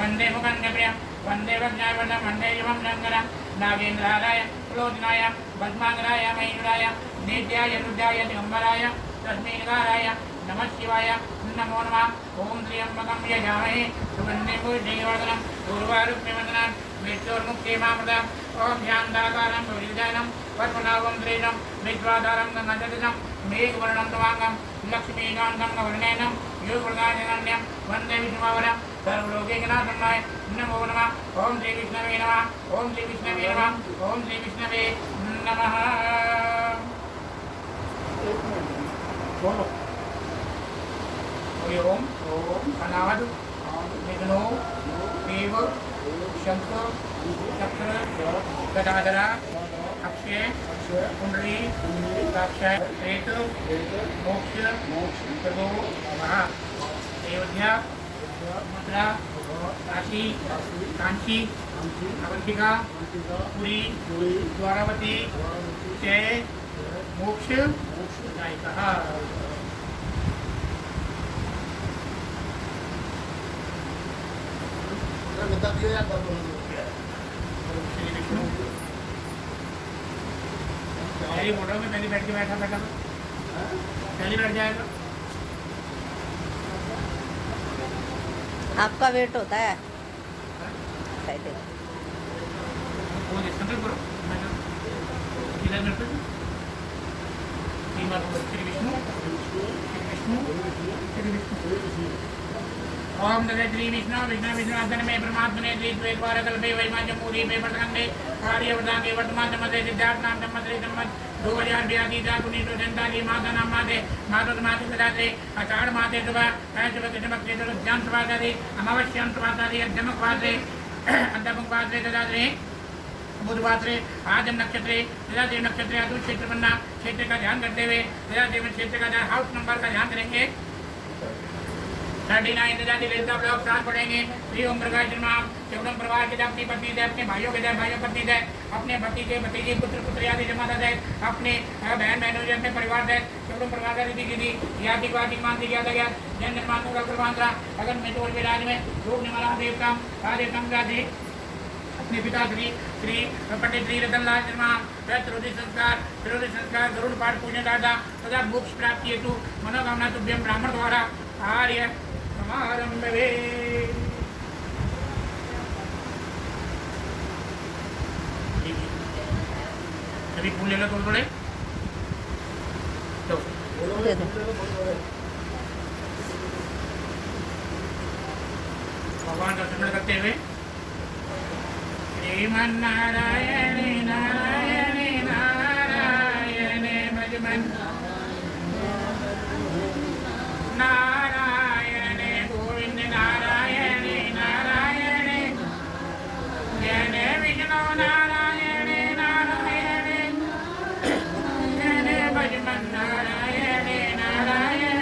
वंदे मुखंडप्रियं वंदे वज्ञावनं वंदे युवं शङ्करं नागेन्द्राय कुलोदिनाय पद्मांगराय मयूराय नित्याय रुद्राय दिगंबराय तस्मैकाराय नमः शिवाय नमो नमः ओम त्र्यंबकं यजामहे सुगन्धिं पुष्टिवर्धनं उर्वारुकमिवदनं मृत्योर्मुक्तिमामृतम् ओम ध्यानदाकारं विजयनं पद्मनाभं त्रिणं विद्वाधारं गंगाजलं मेघवर्णं तवांगं लक्ष्मीकान्तं वर्णेनं योगप्रदायनं वन्दे विष्णुवरं सर्वलोकैकनाथनाय नमो नमः ओम श्री विष्णवे नमः ओम श्री विष्णवे नमः ओम श्री विष्णवे नमः। ओम अनाद विघ्नो देव शंकर चक्र गदाधरा अक्षय कुंडली साक्षाय प्रेत मोक्ष प्रभो महा अयोध्या मथुरा काशी कांची अवंतिका पुरी द्वारावती जय मोक्ष नायिका। पहली फोटो में पहले बैठ के बैठा पहले बैठ जाएगा। आपका वेट होता है ओम श्री विष्णु विष्णु विष्णु आसन में परमात्मने श्री द्वैतवार कल्पे वैमाजमूरी पे पटकंडे कार्य वर्धांगे वर्तमान मते सिद्धार्थ नाम धम्मश्री धम्मत 2082 पुनीतो जनताली माता नाम माते मातो माते सदाते आषाढ़ माते सुबह ऐसे वक्त जमक के तो ज्ञान प्रभातादि अमावस्या प्रभातादि जमक पात्रे अंतमुख पात्रे सदाते बुधवात्रे आजम नक्षत्रे सदादेव नक्षत्रे अतु क्षेत्र बनना क्षेत्र का ध्यान करते हुए सदादेव क्षेत्र का ध्यान हाउस नंबर का ध्यान करेंगे 39 ब्लॉक साथ पढ़ेंगे। श्री ओम प्रकाश शर्मा शिवम परिवार के अपनी पत्नी थे अपने भाइयों के भाइयों पत्नी थे अपने भतीजे भतीजी पुत्र पुत्र आदि जमाता थे अपने बहन बहनों जो अपने परिवार थे शिवम परिवार का रीति कीधी यादिक वादिक मान दिया गया जन निर्माण का प्रमांतरा अगर में तो राज्य में लोक निवारा देवता राधे संघाधि अपने पिता श्री श्री पंडित श्री रतनलाल शर्मा त्रिरोधी संस्कार गरुड़ पाठ पूजन दादा तथा मोक्ष प्राप्ति हेतु मनोकामना तुभ्यम ब्राह्मण द्वारा आर्य समारंभे। अभी फूल ले लो थोड़े तो भगवान दर्शन करते हुए श्रीमन्नारायण नारायण नारायण भजमन नारायण गोविंद नारायण नारायण जन विष्णु नारायण नारायण जन भजमन नारायण नारायण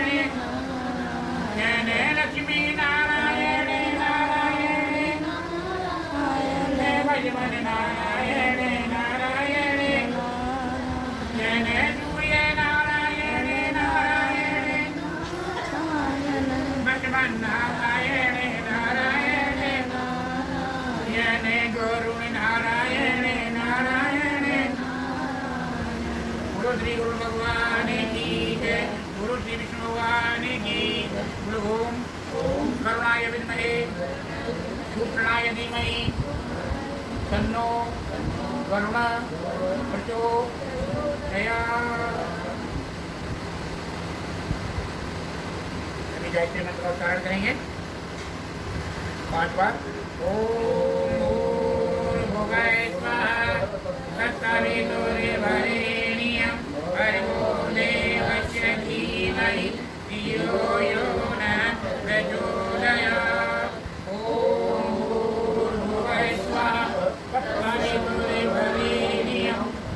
जन लक्ष्मी नारायण नारायण भजमन नारायण नारायण जन सूर्य नारायण नारायण भजमन नारायण नारायण जन गरुण नारायण नारायण। गुरु श्री गुरु भगवान की जय गुरु श्री विष्णु भगवान की गुरु ओम करुणाय विद्महे शुक्राय धीमहि तन्नो वरुण प्रचोदयात्। अभी गायत्री मंत्र का उच्चारण करेंगे 5 बार। ओम भूर्भुवः स्वः तत्सवितुर्वरेण्यं भर्गो देवस्य धीमहि धियो यो नः प्रचोदयात्। ओम भूर्भुवः स्वः तत्सवितुर्वरेण्यं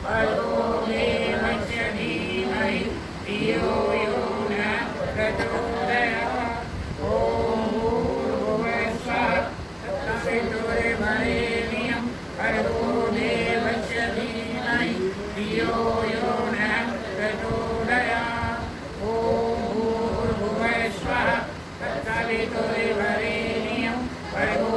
भर्गो देवस्य धीमहि धियो यो नः प्रचोदयात्। ओम भूर्भुवः स्वः तत्सवितुर्वरेण्यं भर्गो देवस्य धीमहि धियो यो नः प्रचोदयात्। ओम भूर्भुवः स्वः तत्सवितुर्वरेण्यं भर्गो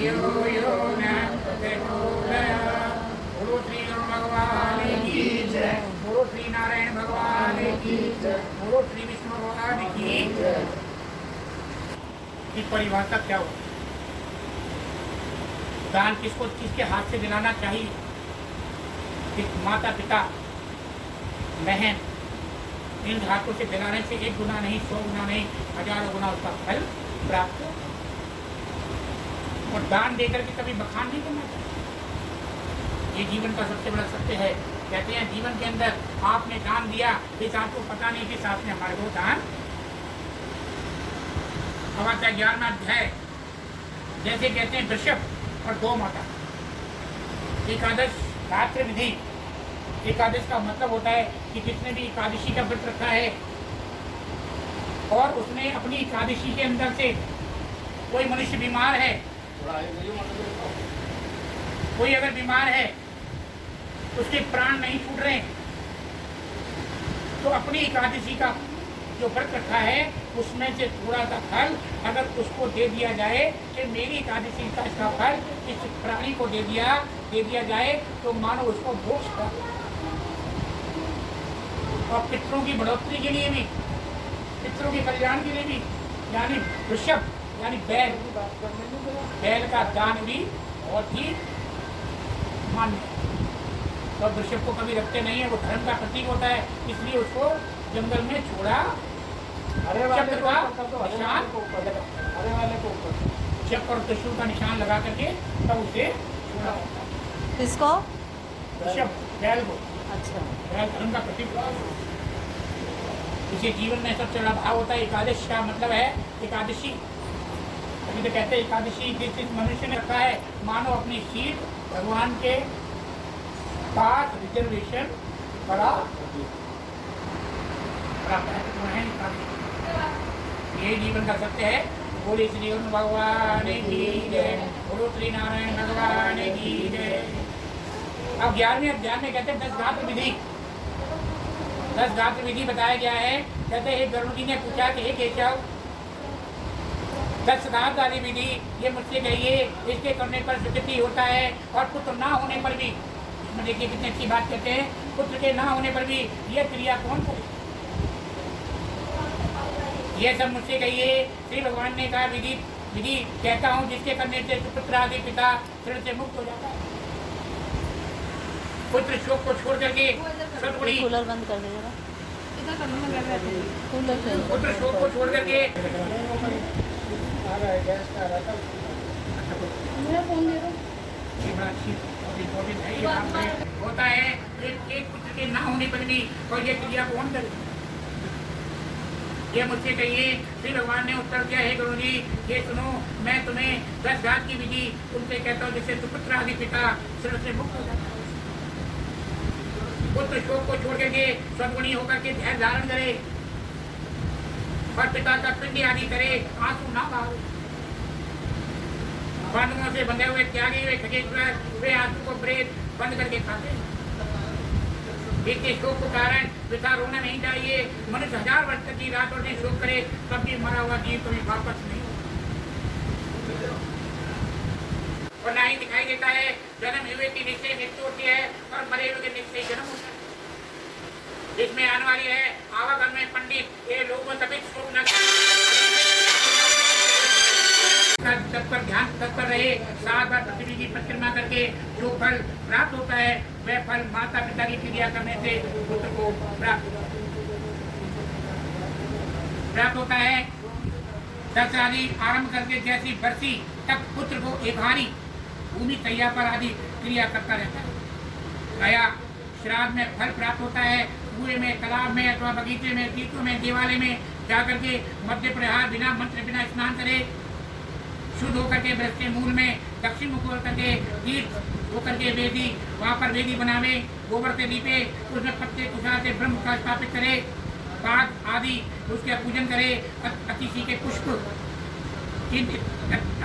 यो यो न त्रिपुरया। बोलो श्री गुरु भगवान की जय। बोलो श्री नारायण भगवान की जय। बोलो श्री विष्णु भगवान की जय। की परिभाषा क्या हो? दान किसको किसके हाथ से दिलाना चाहिए? कि माता पिता बहन इन हाथों से दिलाने से 1 गुना नहीं, 100 गुना नहीं, हजारों गुना उसका फल प्राप्त हो। और दान देकर के कभी बखान नहीं करना चाहिए। ये जीवन का सबसे बड़ा सत्य है। कहते हैं जीवन के अंदर आपने दान दिया, इस आपको पता नहीं कि आपने हमारे को दान। अब 11वां अध्याय, जैसे कहते हैं वृषभ और गौ माता। एकादश रात्रि विधि। एकादश का मतलब होता है कि जिसने भी एकादशी का व्रत रखा है और उसने अपनी एकादशी के अंदर से कोई मनुष्य बीमार है, कोई अगर बीमार है, उसके प्राण नहीं छूट रहे, तो अपनी एकादशी का जो व्रत रखा है उसमें से थोड़ा सा फल अगर उसको दे दिया जाए कि मेरी एकादशी का इसका फल इस प्राणी को दे दिया जाए, तो मानो उसको मोक्ष प्राप्त। और पितरों की बढ़ोतरी के लिए भी, पितरों के कल्याण के लिए भी, यानी वृषभ यानी बैल का दान भी बहुत ही मान्य है। तो वृषभ को कभी रखते नहीं है, वो धर्म का प्रतीक होता है, इसलिए उसको जंगल में छोड़ा। चक्र का निशान, चक्र और त्रिशूल का निशान लगा करके तब उसे छोड़ा। किसको? वृषभ, बैल को। अच्छा, बैल धर्म का प्रतीक। इसे जीवन में सबसे बड़ा भाव होता है। एकादश का मतलब है एकादशी। अभी तो कहते हैं एकादशी जिस मनुष्य ने रखा है मानो अपनी सीट भगवान के पास रिजर्वेशन करा। ये जीवन का सत्य है। बोले श्री गुरु भगवान की जय। बोलो श्री नारायण भगवान की जय। अब 11वें अध्याय में कहते हैं 10 गात्र विधि। 10 गात्र विधि बताया गया है। कहते हैं गरुड़ जी ने पूछा कि हे केशव, 10 गात्र वाली विधि ये मुझसे कहिए, इसके करने पर सुकृति होता है और पुत्र ना होने पर भी। इसमें देखिए कितनी अच्छी बात कहते हैं, पुत्र के ना होने पर भी यह क्रिया कौन करे? यह सब मुझसे कहिए। श्री भगवान ने कहा विधि कहता हूँ जिसके करने से पुत्र आदि पिता शरण से मुक्त हो जाता है। पुत्र शोक को छोड़ करके सद्गुणी, कूलर बंद कर दे जरा। कूलर से पुत्र शोक को छोड़ करके होता है। एक पुत्र के ना होने पर भी और यह क्रिया कौन करे? ये मुझसे कहिए। श्री भगवान ने उत्तर दिया, हे गुरु जी ये सुनो, मैं तुम्हें 10 गात्र की विधि तुमसे कहता हूँ जिससे सुपुत्र आदि पिता शरण से मुक्त हो जाता है। पुत्र शोक को छोड़ करके सद्गुणी होकर के धैर्य धारण करे और पिता का पिंड आदि करे, आंसू ना बहावे। बंधुओं से बंधे हुए त्यागी हुए खगेश्वर वे आंसू को प्रेत बंद करके खाते हैं। इसके शोक के कारण पिता रोना नहीं चाहिए। मनुष्य 1000 वर्ष तक की रात और दिन शोक करे तब भी मरा हुआ जीव कभी वापस नहीं और ना ही दिखाई देता है। जन्म हुए की निश्चय मृत्यु होती है और मरे हुए के निश्चय जन्म होता है। इसमें आने वाली है आवागमन में पंडित ये लोगों तभी शोक न तत्पर ध्यान तत्पर रहे। 7 बार पृथ्वी की परिक्रमा करके जो फल प्राप्त होता है वह फल माता पिता की क्रिया करने से पुत्र को प्राप्त होता है। 10 आदि आरंभ करके जैसी बरसी तक पुत्र को एकानी भूमि तैया पर आदि क्रिया करता रहता है। गया श्राद्ध में फल प्राप्त होता है। कुएं में, तालाब में अथवा बगीचे में, तीर्थों में, देवालय में जाकर के मध्य प्रहार बिना मंत्र बिना स्नान करे शुद्ध होकर के वृक्ष के मूल में दक्षिण मुख होकर के तीर्थ होकर के वेदी वहाँ पर वेदी बनावे, गोबर से लीपे, उसमें पत्ते कुशा से ब्रह्म का स्थापित करे, पाद आदि उसके पूजन करे, अतिथि के पुष्प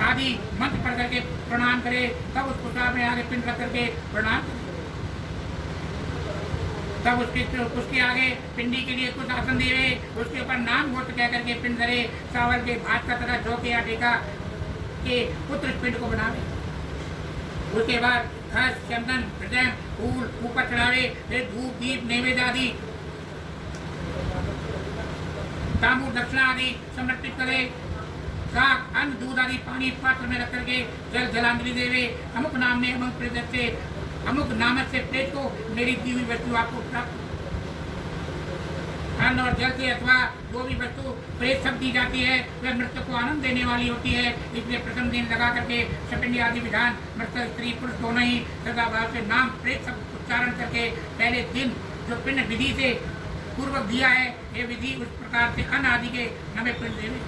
आदि मंत्र पढ़ करके प्रणाम करे, तब उस कुशा में आगे पिंड रख करके प्रणाम करे। तब उसके आगे पिंडी के लिए कुछ आसन देवे, उसके ऊपर नाम गोत्र कह करके पिंड धरे, चावल के भात का तथा जौ के आटे का के पुत्र पिंड को बनावे। उसके बाद घास चंदन हृदय फूल ऊपर चढ़ावे, फिर धूप दीप नैवेद्य आदि तांबूल दक्षिणा आदि समर्पित करे। साग अन्न दूध आदि पानी पात्र में रख करके जल जलांजलि देवे। अमुक नाम में अमुक प्रेत से अमुक नामक से प्रेत को मेरी दी हुई वस्तु आपको प्राप्त। अन्न और जल से अथवा जो भी वस्तु प्रेत सब दी जाती है वह मृतक को आनंद देने वाली होती है। इसलिए प्रथम दिन लगा करके सपिंडी आदि विधान मृतक स्त्री पुरुष दोनों ही सदा भाव से नाम प्रेत सब उच्चारण करके पहले दिन जो पिंड विधि से पूर्वक दिया है ये विधि उस प्रकार से अन्न आदि के नवे पिंड देवे।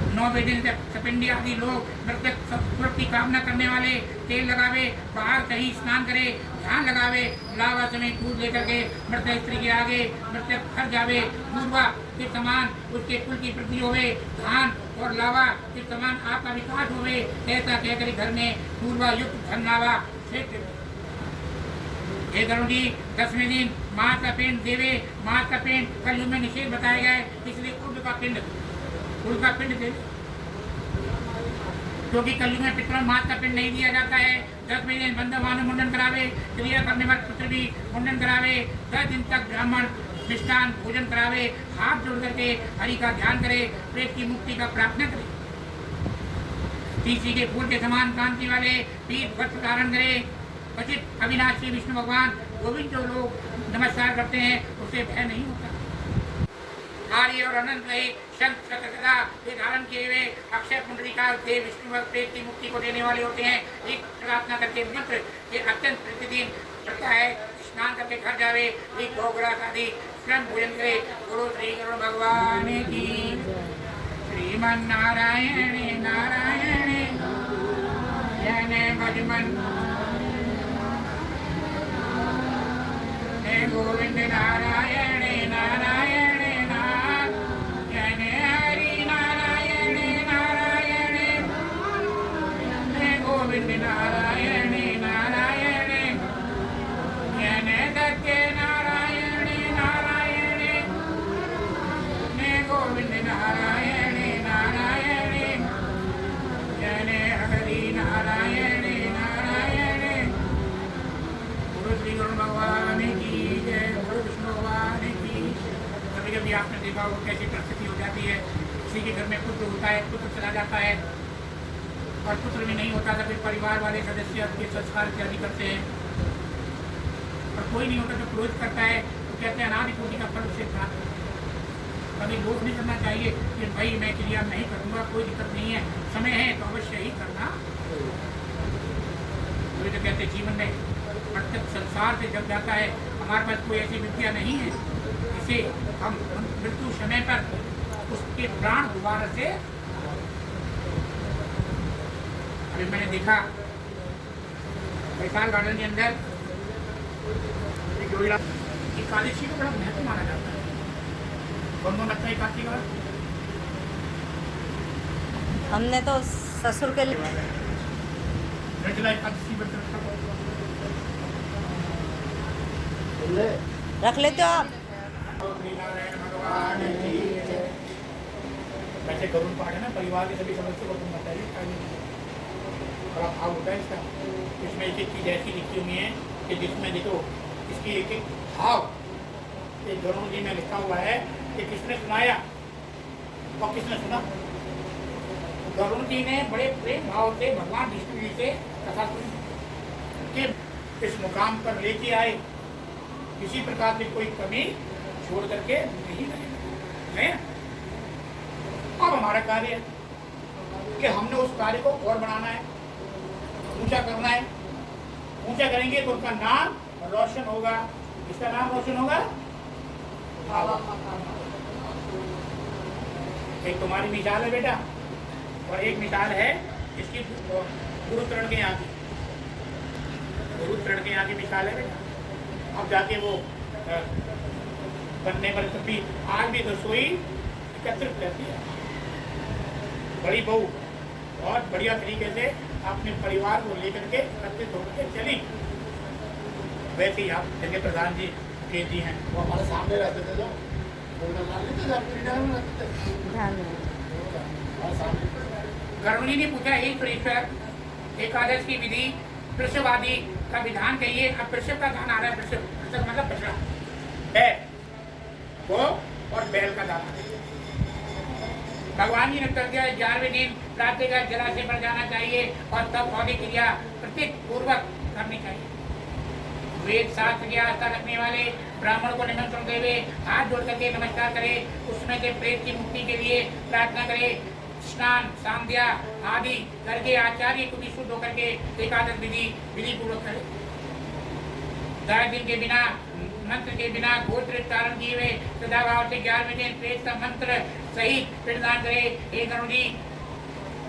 9वें दिन से सपिंडी आदि लोग मृतक स्वर्ग की कामना करने वाले तेल लगावे, बाहर कहीं स्नान करे, ध्यान लगावे, लावा समेत दूध लेकर के मृतक स्त्री के आगे मृतक घर जावे। पूर्वा के समान उसके कुल की वृद्धि होवे, धान और लावा के समान आपका विकास होवे। ऐसा कहकर घर में पूर्वा युक्त धन लावा क्षेत्र। हे गरुड़ जी 10वें दिन माँ का पिंड देवे। माँ का पिंड कलयुग में निषेध बताया गया है, इसलिए कुल का पिंड देवे, क्योंकि कलयुग में पितरों माँ का पिंड नहीं दिया जाता है। 10वें दिन बंधवान मुंडन करावे, क्रिया करने वाले पुत्र भी मुंडन करावे। 10 दिन तक ब्राह्मण मिष्टान भोजन करावे, हाथ जोड़ करके हरि का ध्यान करे, प्रेत की मुक्ति का प्रार्थना करे। तीसी के फूल के समान कांति वाले पीठ वस्त्र धारण करे। पचित अविनाशी विष्णु भगवान गोविंद जो लोग नमस्कार करते हैं उसे भय नहीं होता। आर्य और अनंत रहे शंख सदा ये धारण किए हुए अक्षय पुंडरीका देव विष्णु भक्त प्रेत की मुक्ति को देने वाले होते हैं। एक प्रार्थना करके मंत्र ये अत्यंत प्रतिदिन करता है। स्नान करके घर जावे, एक भोगरास आदि स्वयं भोजन करे। गुरु श्री गरुड़ भगवान की श्रीमन नारायण नारायण जय भजमन गोविंद नारायण नारायण नारायण हरि नारायण नारायण गोविंद नारायण नारायण जन सत्य नारायण नारायण गोविंद नारायण नारायण जन हरि नारायण नारायण। गुरु श्री गरुड़ भगवान की कभी आपने देखा हो कैसी परिस्थिति हो जाती है। किसी के घर में पुत्र होता है, पुत्र चला जाता है और पुत्र भी नहीं होता तो फिर परिवार वाले सदस्य आपके संस्कार इत्यादि करते हैं और कोई नहीं होता तो क्रोध करता है तो कहते हैं अनादि कोटि का फल उसे प्राप्त। कभी लोभ नहीं करना चाहिए कि भाई मैं क्रिया नहीं करूँगा, कोई दिक्कत नहीं है, समय है तो अवश्य ही करना। तो कहते जीवन में प्रत्यक्ष संसार से जब जाता है हमारे पास कोई ऐसी विद्या नहीं है जिसे हम मृत्यु समय पर उसके प्राण दोबारा से। अभी मैंने देखा वैशाल गार्डन के अंदर एकादशी को बड़ा महत्व माना जाता है। कौन कौन लगता है एकादशी का? हमने तो ससुर के लिए एकादशी रख लेते हो आप। वैसे गरुड़ पाठ है ना, परिवार के सभी सदस्यों को तुम बताइए बड़ा भाव होता है इसका। इसमें एक एक चीज़ ऐसी लिखी हुई है कि जिसमें देखो इसकी एक एक भाव एक गरुड़ जी में लिखा हुआ है कि किसने सुनाया और किसने सुना। गरुड़ जी ने बड़े प्रेम भाव से भगवान विष्णु जी से कथा सुनी कि इस मुकाम पर लेके आए, किसी प्रकार की कोई कमी छोड़ करके नहीं रहे। अब हमारा कार्य है कि हमने उस कार्य को और बढ़ाना है, ऊंचा करना है। ऊंचा करेंगे तो उनका नाम रोशन होगा। इसका नाम रोशन होगा। एक तुम्हारी मिसाल है बेटा और एक मिसाल है इसकी गुरुचरण के यहाँ की। गुरुचरण के यहाँ की मिसाल है बेटा। अब जाके वो बनने पर कभी आज भी रसोई एकत्रित रहती है। बड़ी बहू बहुत बढ़िया तरीके से अपने परिवार को लेकर के एकत्रित होकर के चली। वैसे ही आप जगह प्रधान जी के जी हैं, वो हमारे सामने रहते थे, जो गरुड़ जी ने पूछा, हे सुरेश्वर, एकादश की विधि वृषभ आदि का विधान कहिए। अब वृषभ का दान आ रहा है, वृषभ मतलब बछड़ा, बैल, वो और बैल का दान। भगवान जी ने कर दिया 11वें दिन प्रातः का जलाशय पर जाना चाहिए और तब पौधे क्रिया प्रत्येक पूर्वक करनी चाहिए। वेद शास्त्र की आस्था रखने वाले ब्राह्मण को निमंत्रण देवे, हाथ जोड़ करके नमस्कार करे, उसमें से प्रेत की मुक्ति के लिए प्रार्थना करे, स्नान सांध्या आदि करके आचार्य को भी शुद्ध होकर के एकादश विधि पूर्वक करे। 10 दिन के बिना मंत्र के बिना गोत्र चारण किए हुए सदाभाव से 11वें दिन प्रेत का मंत्र सहित पिंडदान करे। हे गरुड़ी,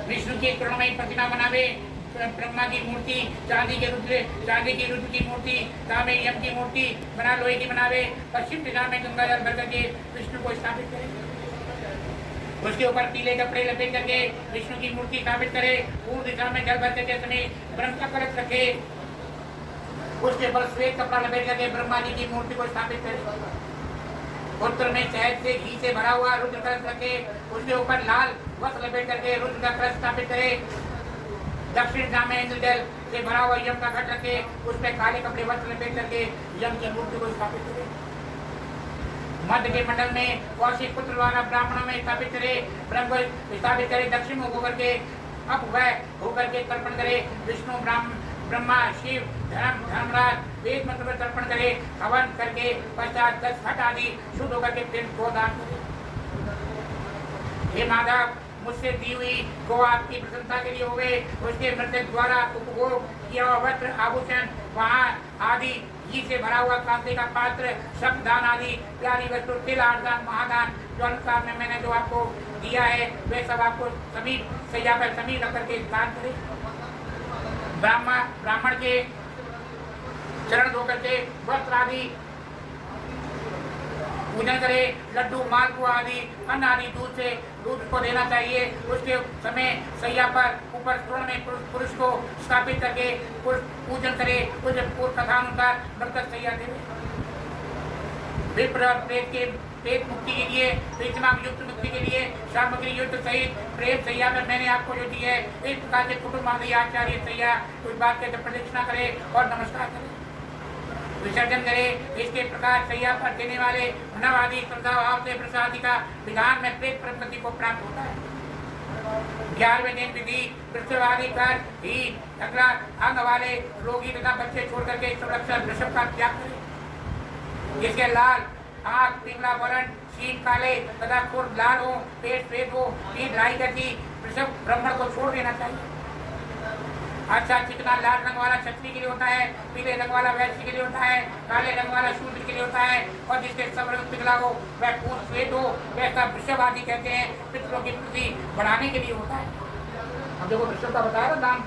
विष्णु की करुणामयी प्रतिमा बनावे, ब्रह्मा की मूर्ति, चांदी की रुद्र की मूर्ति, तांबे यम की मूर्ति बना, लोहे की बनावे, पश्चिम दिशा में गंगा जल भर करके विष्णु को स्थापित करे। उसके ऊपर पीले कपड़े लपेट करके विष्णु की मूर्ति स्थापित करे। पूर्व दिशा में जल भर करके समय ब्रह्म का कलश रखे, उसके ऊपर श्वेत कपड़ा लपेट करके ब्रह्मा जी की मूर्ति को स्थापित करे। उत्तर में शहद से घी से भरा हुआ रुद्र कलश रखे, उसके ऊपर लाल वस्त्र लपेट करके रुद्र का कलश स्थापित करे। दक्षिण दिशा में इंद्र जल से भरा हुआ यम का घट रखे, उसमें काले कपड़े वस्त्र लपेट करके यम की मूर्ति को स्थापित करे। मध्य के मंडल में कौशिक पुत्र वाला ब्राह्मणों में स्थापित करे, ब्रह्म को स्थापित करे। दक्षिण मुख होकर के अपव्यय होकर के तर्पण करे। विष्णु ब्रह्मा शिव धर्मराज वेद मंत्र में तर्पण करे। हवन करके पश्चात 10 घट आदि शुद्ध होकर के फिर गोदान करे। हे माधव, मुझसे दी हुई गो आपकी प्रसन्नता के लिए हुए, उसके मृतक द्वारा उपभोग किया हुआ वस्त्र आभूषण वहाँ आदि घी से भरा हुआ कांसे का पात्र, शब्द दान आदि प्यारी वस्तु, तिल आर्दान महादान जो अनुसार में मैंने जो आपको दिया है वे सब आपको समीप सैया पर समीप रख करके दान करे। ब्राह्मण के चरण धो करके वस्त्र आदि पूजन करे। लड्डू मालपुआ आदि अन्न आदि दूध को देना चाहिए। उसके समय सैया पर ऊपर स्वर्ण में पुरुष को स्थापित करके पूजन करे। कुछ पूर्व कथा अनुसार मृतक सैया दे। विप्र प्रेत मुक्ति के लिए, प्रेतमा युक्त मुक्ति के लिए सामग्री युक्त सहित प्रेम सैया में मैंने आपको जो दी है, इस प्रकार से कुटुंब आदि आचार्य सैया कुछ बात के प्रदक्षिणा करे और नमस्कार करे, विसर्जन करे। इसके प्रकार सैया पर देने वाले नव आदि श्रद्धा भाव से प्रसादी का विधान में प्रेत प्रगति को प्राप्त होता है। 11वें दिन विधि वृषभ आदि कर ही अगला अंग वाले रोगी तथा बच्चे छोड़ करके सुरक्षा वृषभ का त्याग करे। जिसके लाल आंख पिंगला वर्ण, शील काले तथा खुर लाल हो, पेट श्वेत हो, नींद ढाई करती वृषभ ब्राह्मण को छोड़ देना चाहिए। अच्छा चिकना लाल रंग वाला क्षत्रिय के लिए होता है, पीले रंग वाला वैश्य के लिए होता है, काले रंग वाला शूद्र के लिए होता है, और जिसके सब रंग पिघला हो वह पूर्ण श्वेत हो वैसा वृषभ आदि कहते हैं, पितरों की प्रति बढ़ाने के लिए होता है। अब देखो वृषभ का बताया ना दान,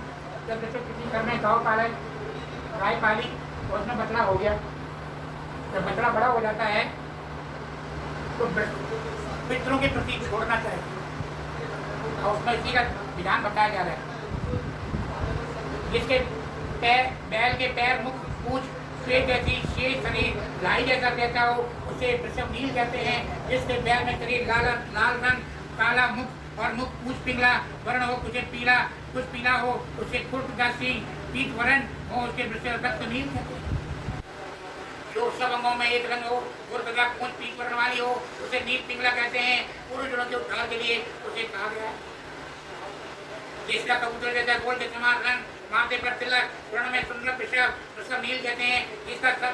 जब वृषभ किसी घर में गाँव पाले, गाय पाली तो उसमें बछड़ा हो गया, जब बछड़ा बड़ा हो जाता है तो पितरों के प्रति छोड़ना चाहिए, और उसमें इसी का विधान बताया जा रहा है। जिसके पैर, बैल के पैर, मुख, पूंछ श्वेत जैसी, शेष शरीर गाय जैसा कहता हो उसे वृषभ नील कहते हैं। जिसके बैल में शरीर लाल रंग, काला मुख और मुख पूंछ पिंगला वर्ण हो, कुछ पीला हो, उसे खुर्द का सिंह पीत वर्ण हो, उसके वृषभ रक्त नील कहते हैं। जो सब अंगों में एक रंग हो, खुर्द का पूंछ पीत वर्ण वाली हो, उसे नील पिंगला कहते हैं। पुरुषों के उद्धार के लिए उसे कहा गया है। जिसका कबूतर जैसा गोल के समान रंग, माथे पर तिलक, वर्ण में सुंदर वृषभ नील कहते हैं। जिसका सब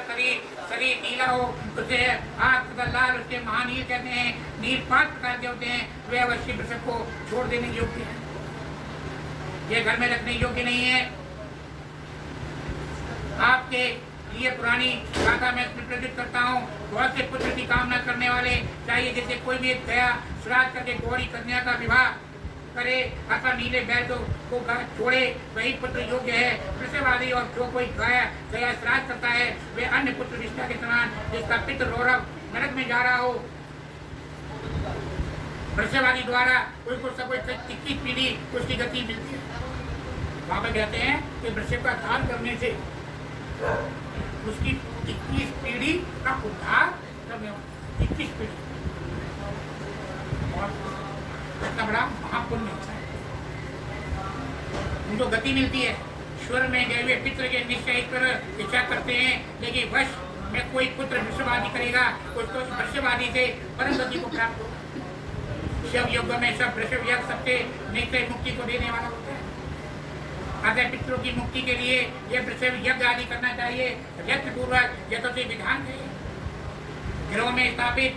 शरीर नीला हो, उसे आंख तथा लाल, उसके महानील कहते हैं। नील 5 प्रकार के होते हैं, वे अवश्य वृषभ को छोड़ देने योग्य है, ये घर में रखने योग्य नहीं है। आपके लिए पुरानी गाथा में प्रदर्शित करता हूँ। बहुत से पुत्र की कामना करने वाले चाहिए, जैसे कोई भी दया श्राद्ध करके गौरी कन्या का विवाह करे अथवा नीले बैल को छोड़े, वही पुत्र योग्य है। वृषभ आदि और जो कोई गया श्राद्ध करता है वे अन्य पुत्र निष्ठा के समान, जिसका पितृ रौरव नरक में जा रहा हो, वृषभ आदि द्वारा उसको सब 21 पीढ़ी उसकी गति मिलती है। वहाँ पे कहते हैं कि वृषभ का दान करने से उसकी 21 पीढ़ी का उद्धार करने वाला 21 पीढ़ी इतना बड़ा महापुण्य होता है। उनको गति मिलती है, स्वर में गए हुए पितृ के निश्चय पर इच्छा करते हैं, लेकिन वश में कोई पुत्र वृषभादि करेगा, उसको वृषभादि से परम गति को प्राप्त होगा। शिव योग में सब वृषभ यज्ञ सबसे निश्चय मुक्ति को देने वाला होता है। अतः पितरों की मुक्ति के लिए यह वृषभ यज्ञ आदि करना चाहिए। यज्ञ पूर्वक यथोचित विधान है, घरों में स्थापित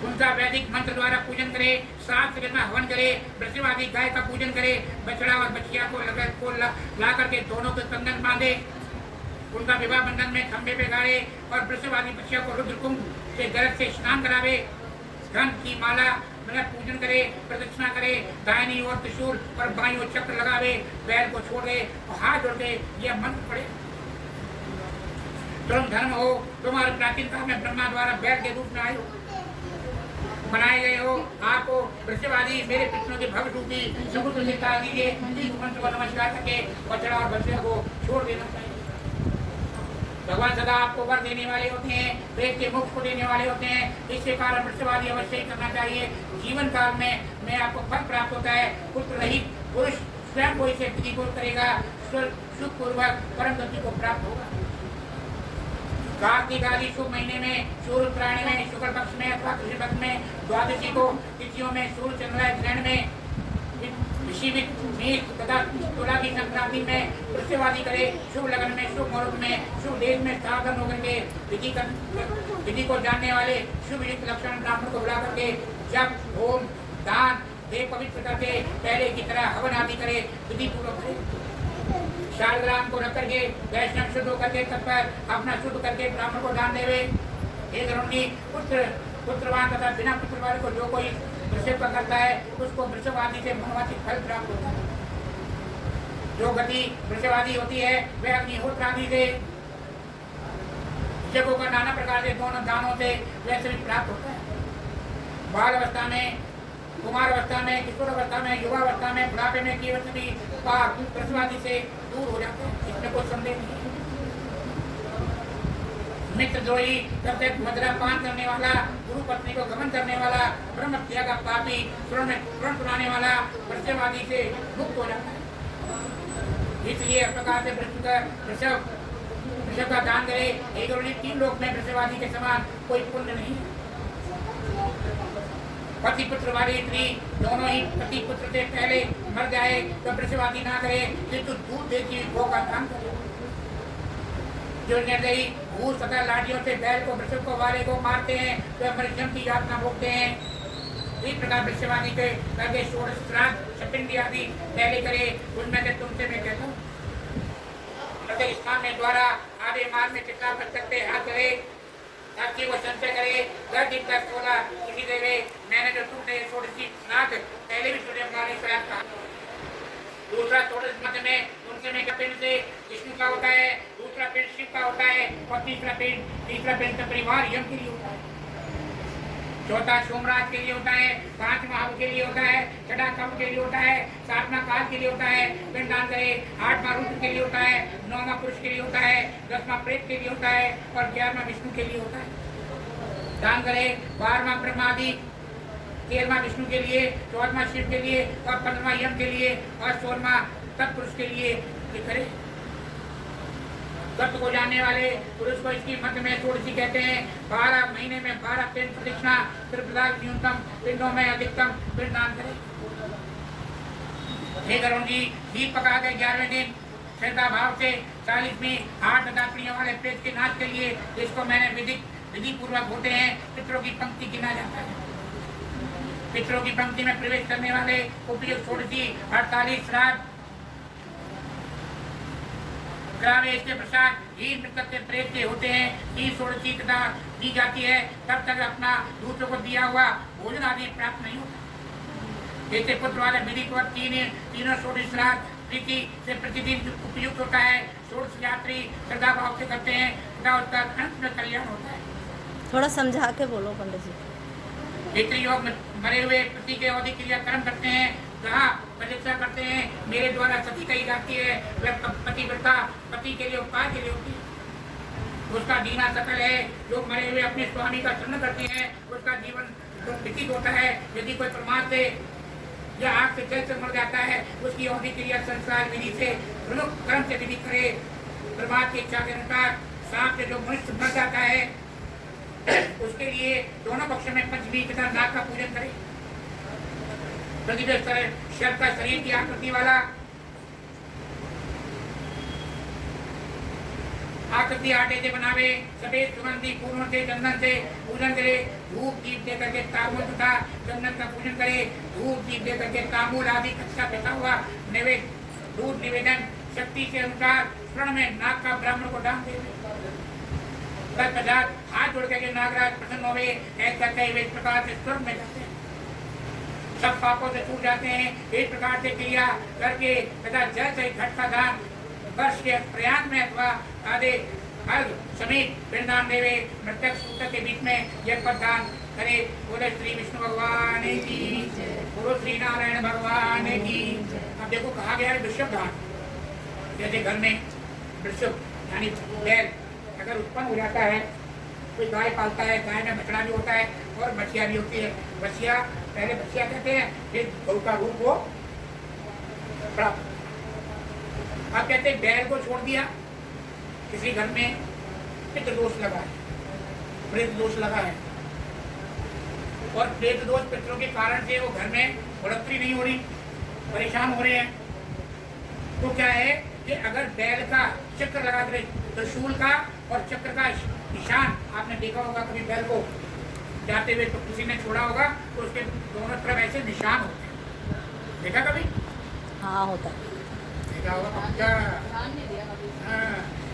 उनका वैदिक मंत्र द्वारा पूजन करे, 7 जगह हवन करे, वृषभ आदि गाय का पूजन करे, बछड़ा और बछिया को ला करके दोनों के कंगन बांधे, उनका विवाह बंधन में खंभे पे गाड़े और वृषभ आदि बछिया को रुद्र कुंभ से गरज से स्नान करावे, धन की माला मतलब पूजन करे, प्रदक्षिणा करे, दाहिनी ओर त्रिशूल और बाईं ओर चक्र लगावे, बैल को छोड़ दे और हाथ जोड़ के यह मंत्र पढ़े। तुम धर्म हो, तुम्हारे प्राचीन काल में ब्रह्मा द्वारा बैल के रूप में आए हो, बनाए गए हो, आपको वृषभादि मेरे पितरों के भव रूपी समुद्र से तार दीजिए। इस मंत्र को नमस्कार करके बछड़ा और बछिया को छोड़ देना चाहिए। भगवान सदा आपको वर देने वाले होते हैं, प्रेत के मोक्ष को देने वाले होते हैं, इसके कारण वृषभादि अवश्य ही करना चाहिए। जीवन काल में आपको फल प्राप्त होता है। पुत्र रहित पुरुष स्वयं कोई से प्रतिकूल करेगा, सुख पूर्वक परम गति को प्राप्त होगा। कार्तिक आदि शुभ महीने में, सूर्य उत्तरायण में, शुक्ल पक्ष में अथवा कृष्ण पक्ष में, द्वादशी को तिथियों में, सूर्य चंद्र ग्रहण में, तथा तुला की संक्रांति में वृषभादि करे, शुभ लगन में, शुभ मुहूर्त में, शुभ देश में सावधान होकर के विधि को जानने वाले शुभ युक्त लक्षण ब्राह्मण को बुला करके जब होम दान दे पवित्रता से पहले की तरह हवन आदि करे, विधि पूर्वक करे। शालग्राम को रख करके वैष्णव शुद्ध होकर के तत्पर अपना शुद्ध करके ब्राह्मण को दान देवे। हे गरुणी, पुत्रवान तथा बिना पुत्र वाले को जो कोई वृषभ का करता है उसको वृषभ आदि से मनोवांछित फल प्राप्त होता है। जो गति वृषभ आदि होती है वह अग्निहोत्र आदि से जगों का नाना प्रकार से दोनों दानों से वैसे भी प्राप्त होता है। बाल अवस्था में, कुमार अवस्था में, किशोर अवस्था में, युवा अवस्था में, बुढ़ापे में की भी पाप वृषभ आदि से दूर हो जाते हैं, इसमें कोई संदेह नहीं। मित्रद्रोही, तब मदिरापान करने वाला, गुरु पत्नी को गमन करने वाला, ब्रह्म हत्या का पापी, प्रण सुनाने वाला वृषभ आदि से मुक्त हो जाता है। इसलिए इस प्रकार से वृषभ का दान करे। एक 3 लोक में वृषभ आदि के समान कोई पुण्य नहीं है। पति पुत्र वाली स्त्री दोनों ही पति पुत्र से पहले मर जाए तो वृषभादि ना करे, किंतु दूध देती हुई गौ का दान करे। जो निर्दयी भूत तथा लाठियों से बैल को, वृषभ को, वाले को मारते हैं तो मृत्यु की यातना भोगते हैं। इस प्रकार वृषभादि के करके षोडश श्राद्ध शपिंडी आदि पहले करे। उनमें से तुमसे मैं कहता हूँ, प्रत्येक स्थान में द्वारा आधे मार्ग में चित्रा कर सकते हाथ करे, ताकि वो संचय करे। 10 दिन तक 16 किसी देवे। मैंने जो तुमने षोडशी श्राद्ध पहले भी सूर्य मानी श्राद्ध कहा। दूसरा षोडश मध्य में उनसे में पिंड से विष्णु का होता है, दूसरा पिंड शिव का होता है और तीसरा पिंड तो परिवार यम के लिए होता है। चौथा सोमराज के लिए होता है, 5 महाव के लिए होता है, 6वां कम के लिए होता है, 7वां काल के लिए होता है, पिंडदान करे। 8वां रुद्र के लिए होता है, 9वां पुरुष के लिए होता है, 10वां प्रेत के लिए होता है और 11वां विष्णु के लिए होता है। दान करे। 12वां ब्रह्मादि, 13वां विष्णु के लिए, 14वां शिव के लिए और 15वां यम के लिए और 16वां तत्पुरुष के लिए करे। तत्व को जानने वाले पुरुष को इसकी मध्य में षोडशी कहते हैं। 12 महीने में 12 पिंड प्रदक्षिणा, फिर न्यूनतम पिंडों में अधिकतम पिंड दान करें। हे गरुण जी, खीर पका के 11वें दिन श्रद्धा भाव से 40वीं 8 दातरियों वाले प्रेत के नाच के लिए, जिसको मैंने विधि पूर्वक होते हैं, पितरों की पंक्ति गिना जाता है। पितरों की पंक्ति में प्रवेश करने वाले उपयुक्त षोडशी 48 श्राद्ध ग्रामे। इसके प्रसाद ही मृतक के प्रेत के होते हैं। ही षोडशी तथा दी जाती है, तब तक अपना दूसरों को दिया हुआ भोजन आदि प्राप्त नहीं होता। ऐसे पुत्र वाले विधि को तीनों षोडशी श्राद्ध प्रीति से प्रतिदिन उपयुक्त होता है। षोडश यात्री श्रद्धा भाव से करते हैं तथा उसका अंत में कल्याण होता है। थोड़ा समझा के बोलो पंडित जी। पितृयोग में मरे हुए पति के अवधि क्रिया कर्म करते हैं, जहाँ परीक्षा करते हैं मेरे द्वारा सती कही जाती है, वह पतिव्रता पति के लिए उपाय के लिए होती है। उसका जीना सकल है। जो मरे हुए अपने स्वामी का चरण करते हैं उसका जीवन व्यतीत होता है। यदि कोई प्रमाद से या आग से जल से मर जाता है, उसकी औधी क्रिया संस्कार विधि से प्रमुख कर्म से विधि करे। प्रभात की इच्छा के अनुसार सांप से जो मनुष्य मर जाता है उसके लिए दोनों पक्षों में पंचमी तथा नाग का पूजन करे। प्रतिदिन शर्त का शरीर की आकृति वाला आकृति आटे से बनावे, सफेद सुगंधी फूलों से चंदन से पूजन करे। धूप दीप दे करके तामूल तथा चंदन का पूजन करे। धूप दीप दे करके तामूल आदि कच्चा पिसा हुआ नैवेद्य दूध निवेदन शक्ति के अनुसार स्वर्ण में नाग का ब्राह्मण को दान दे। तत्पश्चात हाथ जोड़ करके नागराज प्रसन्न होवे, ऐसा कई इस प्रकार से स्वर्ग में जाते हैं, सब पापों से छूट जाते हैं। इस प्रकार से क्रिया करके तथा जल से घट का दान वर्ष के प्रयाण में अथवा आधे अर्घ समेत पिंडदान देवे। मृतक सूत्र के बीच में यह पदान करे। बोले श्री विष्णु भगवान की, बोलो श्री नारायण भगवान की। अब देखो कहा गया है वृषभ दान। जैसे घर में वृषभ यानी बैल अगर उत्पन्न हो जाता है, कोई गाय पालता है, गाय में बछड़ा भी होता है और बछिया भी होती है। बछिया पहले बछिया कहते हैं, फिर गौ का रूप वो प्राप्त। अब कहते हैं बैल को छोड़ दिया, किसी घर में पितृ दोष लगा है, प्रेत दोष लगा है, और प्रेत दोष पितरों के कारण से वो घर में बढ़ोतरी नहीं हो रही, परेशान हो रहे हैं। तो क्या है कि अगर बैल का चक्र लगा करे, त्रिशूल का और चक्र का निशान आपने देखा होगा कभी बैल को जाते हुए, तो किसी ने छोड़ा होगा तो उसके दोनों तरफ ऐसे निशान होते हैं, देखा कभी? हाँ होता है, देखा होगा पक्का। हाँ,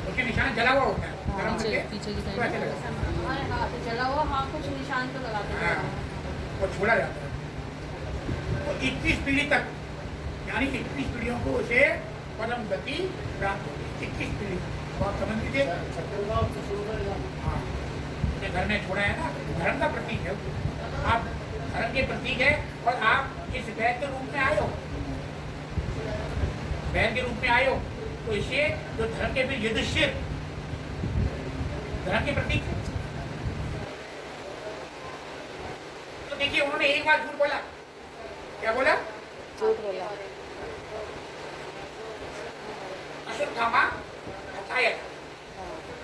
उसके निशान जला हुआ होता है, गरम करके पीछे की तो ऐसे लगा हमारे हाथ से जला हुआ, हाँ कुछ निशान तो लगाते हैं। वो छोड़ा जाता है। तो 21 पीढ़ी तक, यानी 21 पीढ़ियों को उसे परम गति प्राप्त होगी। 21 पीढ़ी बहुत समझ लीजिए। हाँ, घर में छोड़ा है ना, धर्म का प्रतीक है, आप धर्म के प्रतीक है और आप इस बैल के रूप में आए हो, बैल के रूप में आए हो, तो इसे जो धर्म के फिर युधिष्ठिर धर्म के प्रतीक है। तो देखिए उन्होंने एक बार झूठ बोला, क्या बोला? झूठ बोला। अश्वत्थामा हटाया,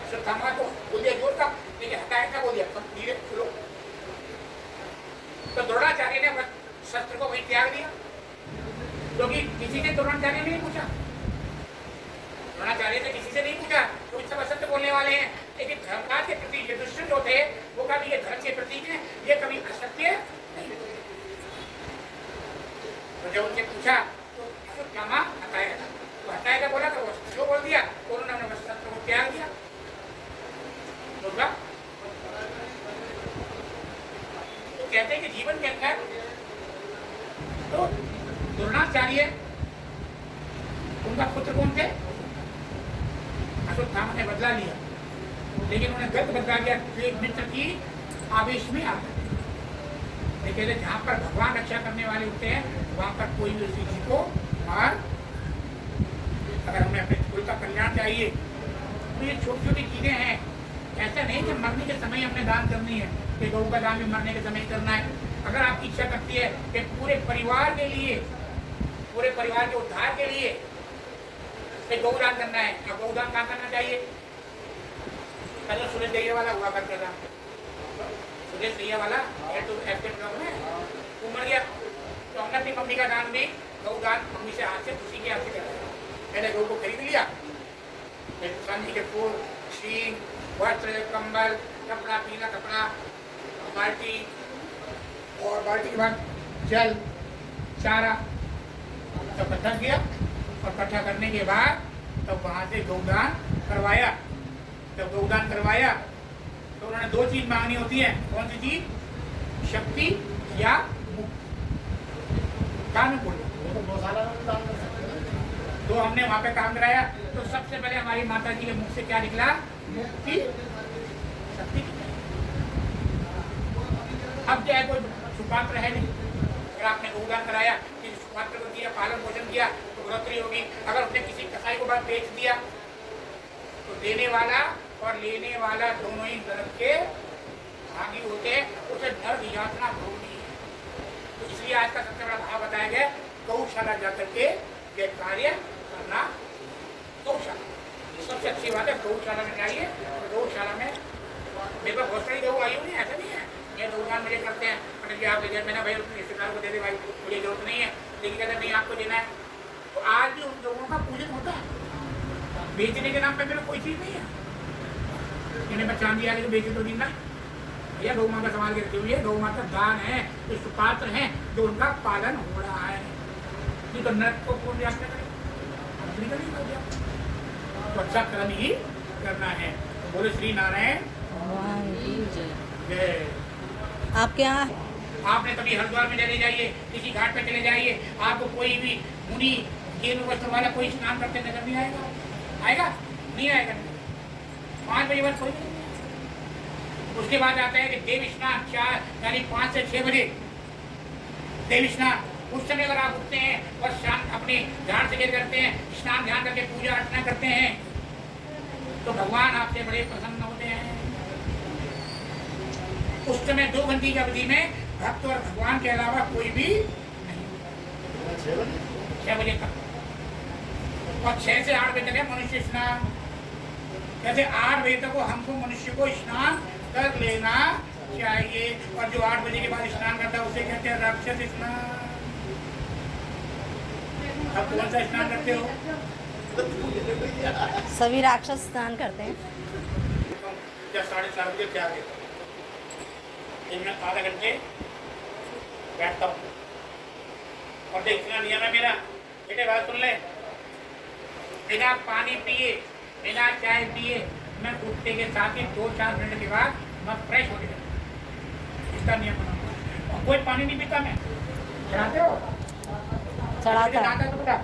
अश्वत्थामा तो बोल दिया जोर का, लेकिन हटाया क्या बोल दिया, सब धीरे सुनो। तो द्रोणाचार्य ने शस्त्र को वही त्याग दिया, क्योंकि किसी से द्रोणाचार्य ने नहीं पूछा, द्रोणाचार्य से किसी से नहीं पूछा, तो सब असत्य बोलने वाले हैं। लेकिन धर्मराज के प्रति ये दुष्ट जो थे वो कभी ये धर्म के प्रतीक है, ये कभी असत्य नहीं। तो जब उनसे पूछा तो अश्वत्थामा हटाया था, तो हटाया था बोला, तो जो बोल दिया तो उन्होंने शस्त्र को त्याग दिया। तो कहते हैं कि जीवन के अंदर तो द्रोणाचार्य उनका पुत्र कौन थे? अश्वत्थामा ने बदला लिया, लेकिन उन्हें गलत बदला दिया, एक मित्र की आवेश में आ गए। लेकिन जहाँ पर भगवान रक्षा करने वाले होते हैं वहाँ पर कोई भी किसी को मार, अगर हमें अपने कुल का कल्याण चाहिए तो ये छोटी छोटी चीजें हैं। ऐसा नहीं कि मरने के समय हमने दान करनी है, कि गौ का दान भी मरने के समय करना है। अगर आपकी इच्छा करती है कि पूरे परिवार के लिए, पूरे परिवार के उद्धार के लिए गौदान करना है, तो गौदान कहाँ करना चाहिए? पहले सुरेश दैया वाला हुआ करता था, सुरेश दैया वाला वो मर गया, तो हमने अपनी मम्मी का दान भी गौदान मम्मी से हाथ से खुशी के हाथ से कराया। मैंने गौ को खरीद लिया, चांदी के फूल, शीन, वस्त्र, कंबल, कपड़ा, पीला कपड़ा, बाल्टी, और बाल्टी के बाद जल, चारा सब इकट्ठा किया, और इकट्ठा करने के बाद तब वहां से गौदान करवाया। जब गौदान करवाया तो उन्होंने दो चीज मांगनी होती है। कौन सी चीज? शक्ति या काम बोलो। तो हमने वहां पे काम कराया, तो सबसे पहले हमारी माता जी के मुख से क्या निकला? मुक्ति, शक्ति। अब क्या है, कोई सुपात्र है नहीं, अगर आपने गौदान कराया, किसी सुपात्र को दिया, पालन पोषण किया तो बढ़ोतरी होगी। अगर उसने किसी कसाई को बाद बेच दिया तो देने वाला और लेने वाला दोनों ही नरक के भागी होते हैं, उसे नरक यातना भोगनी है। तो इसलिए आज का सबसे बड़ा भाव बताया गया, गौशाला जाकर के ये कार्य करना। गौशाला सबसे अच्छी बात है, गौशाला में जाइए। गौशाला में मेरे पास बहुत सारी गौ आई हुई है, ऐसा नहीं है। ये गौदान मुझे करते हैं, मतलब कि आपके घर में ना भाई रिश्तेदार को दे दे भाई, मुझे जरूरत नहीं है, लेकिन कहते नहीं आपको देना है। तो आज भी उन लोगों का पूजन होता है। बेचने के नाम पे मेरे कोई चीज़ नहीं है, इन्हें मैं चांदी आगे तो बेचे तो दिन ना भैया। गौ माँ का संभाल के रखी हुई है, गौ माँ का दान है, इस पात्र है जो उनका पालन हो रहा है। ये तो नर्क को कौन याद करें, तो अच्छा कर्म ही करना है। बोले श्री नारायण जय। आपके यहाँ आपने कभी हरिद्वार में चले जाइए, किसी घाट पे चले जाइए, आपको कोई भी मुनि गेरू वस्त्र वाला कोई स्नान करते नजर नहीं आएगा? आएगा? नहीं आएगा। 5 बजे बाद कोई नहीं। उसके बाद आता है कि देव स्नान 4 यानी 5 से 6 बजे देव स्नान। उस समय अगर आप उठते हैं और शाम अपने ध्यान से करते हैं, स्नान ध्यान करके पूजा अर्चना करते हैं, तो भगवान आपसे बड़े प्रसन्न होते हैं। उस समय 2 घंटे की अवधि में भक्त और भगवान के अलावा कोई भी नहीं। 6 बजे तक और 6 से 8 बजे तक है मनुष्य स्नान। जैसे 8 बजे तक हमको मनुष्य को स्नान कर लेना चाहिए, और जो 8 बजे के बाद स्नान करता है उसे कहते हैं राक्षस स्नान। अब कौन सा स्नान करते हो? सभी राक्षस स्नान करते हैं। या 7:30 बजे क्या आगे इनमें आधा घंटे बैठता हूँ और देखना नियम है मेरा। बेटे बात सुन ले, बिना पानी पिए बिना चाय पिए मैं उठते के साथ ही 2-4 मिनट के बाद मैं फ्रेश हो गया। इसका नियम बनाऊंगा। और कोई पानी नहीं पीता मैं। चढ़ाते हो? चढ़ाता है। तो बेटा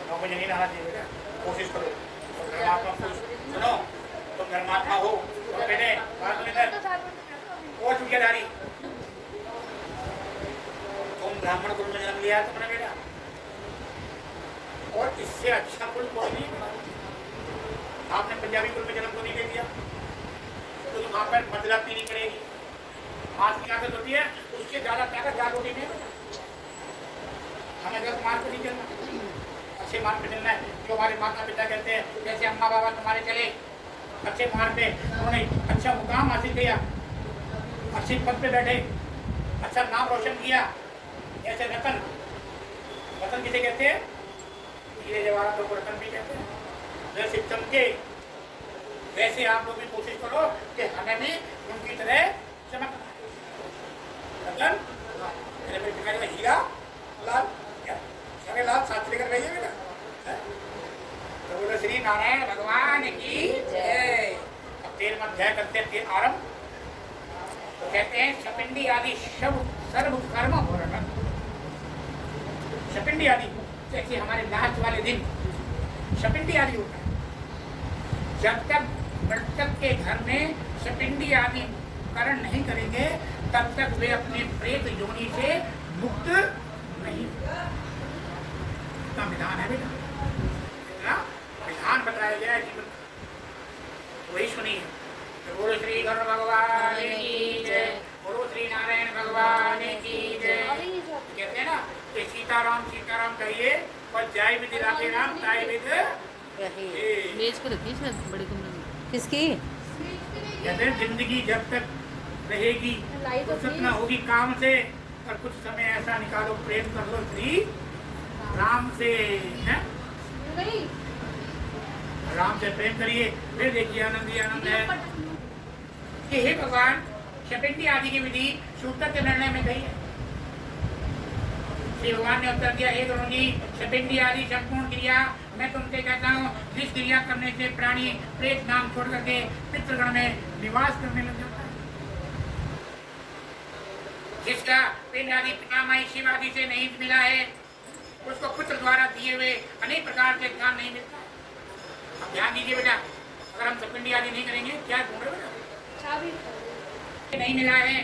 9 बजे नहीं नहाना चाहिए बेटा, कोशिश करो। धर्मात्मा सुनो, तुम धर्मात्मा हो तो बेटे बात सुनिए, वो चुकियादारी तुम ब्राह्मण कुल में जन्म लिया तुमने बेटा, और इससे अच्छा कुल कोई नहीं बना। आपने पंजाबी कुल में जन्म तो नहीं ले लिया, तो वहाँ पर मदरा पीनी पड़ेगी। हाथ की ताकत होती है, उसके ज्यादा ताकत दाल रोटी में। हमें गलत मार्ग पर नहीं चलना, अच्छे मार्ग पे चलना है। जो हमारे माता पिता कहते हैं, जैसे अम्मा बाबा तुम्हारे चले अच्छे मार्ग पे, उन्होंने अच्छा मुकाम हासिल किया, अच्छे पद पे बैठे, अच्छा नाम रोशन किया। ऐसे रतन किसे कहते हैं? हीरे जवाहरात को रतन भी कहते हैं। जैसे चमके वैसे आप लोग भी कोशिश करो कि हमें भी उनकी तरह चमकना। रतन मेरे पिता का हीरा लाल, क्या लाल साथ लेकर रहिए बेटा। तो बोलो श्री नारायण भगवान की जय। अब 13 अध्याय करते हैं, 13 आरंभ। तो कहते हैं शपिंडी आदि सर्व कर्म हो रहा। शपिंडी आदि जैसे हमारे लास्ट वाले दिन शपिंडी आदि होता है। जब तक मृतक के घर में शपिंडी आदि करण नहीं करेंगे तब तक वे अपने प्रेत योनि से मुक्त नहीं। इतना विधान है बेटा, इतना विधान बताया गया है जीवन। वही सुनिए। तो बोलो श्री गरुड़ भगवान की जय, बोलो श्री नारायण भगवान की जय। कहते हैं ना कि सीताराम सीताराम कहिए और जय विधि राधे राम ताय विध मेज को रखिए शायद बड़े कमरे में। किसकी? कहते हैं जिंदगी जब तक रहेगी फुर्सत न होगी काम से, और कुछ समय ऐसा निकालो प्रेम कर लो श्री राम से। है राम से प्रेम करिए, फिर देखिए आनंद ही आनंद है। कि हे भगवान, शपिंडी आदि की विधि सूत्र के निर्णय में गई है। श्री भगवान ने उत्तर दिया, हे गुरु जी, शपिंडी आदि संपूर्ण क्रिया मैं तुमसे कहता हूँ, जिस क्रिया करने से प्राणी प्रेत नाम छोड़ करके पितृगण में निवास करने लग जाता है। जिसका पिंड आदि पितामही शिव आदि से नहीं मिला है, उसको पुत्र द्वारा दिए हुए अनेक प्रकार के ज्ञान नहीं मिलता। अब ध्यान दीजिए बेटा, अगर हम शपिंडी आदि नहीं करेंगे क्या ढूंढ रहे बेटा? नहीं मिला है,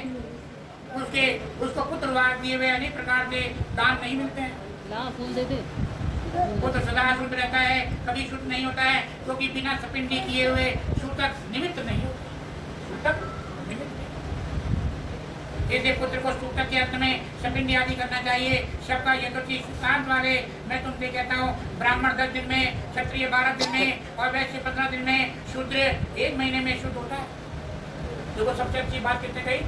उसको पुत्र द्वारा दिए हुए अनेक प्रकार के दान नहीं मिलते हैं। फूल दे दे। पुत्र सदा शुद्ध रहता है, कभी शुद्ध नहीं होता है, क्योंकि बिना शपिंडी किए हुए सूतक निमित्त नहीं होता। ऐसे पुत्र को सूतक के अर्थ में शपिंडी आदि करना चाहिए। सबका यथोचित सुशांत वाले मैं तुमसे कहता हूँ, ब्राह्मण 10 दिन में, क्षत्रिय 12 दिन में और वैश्य 15 दिन में, शूद्र 1 महीने में शुद्ध होता है। देखो सबसे अच्छी बात कितने कही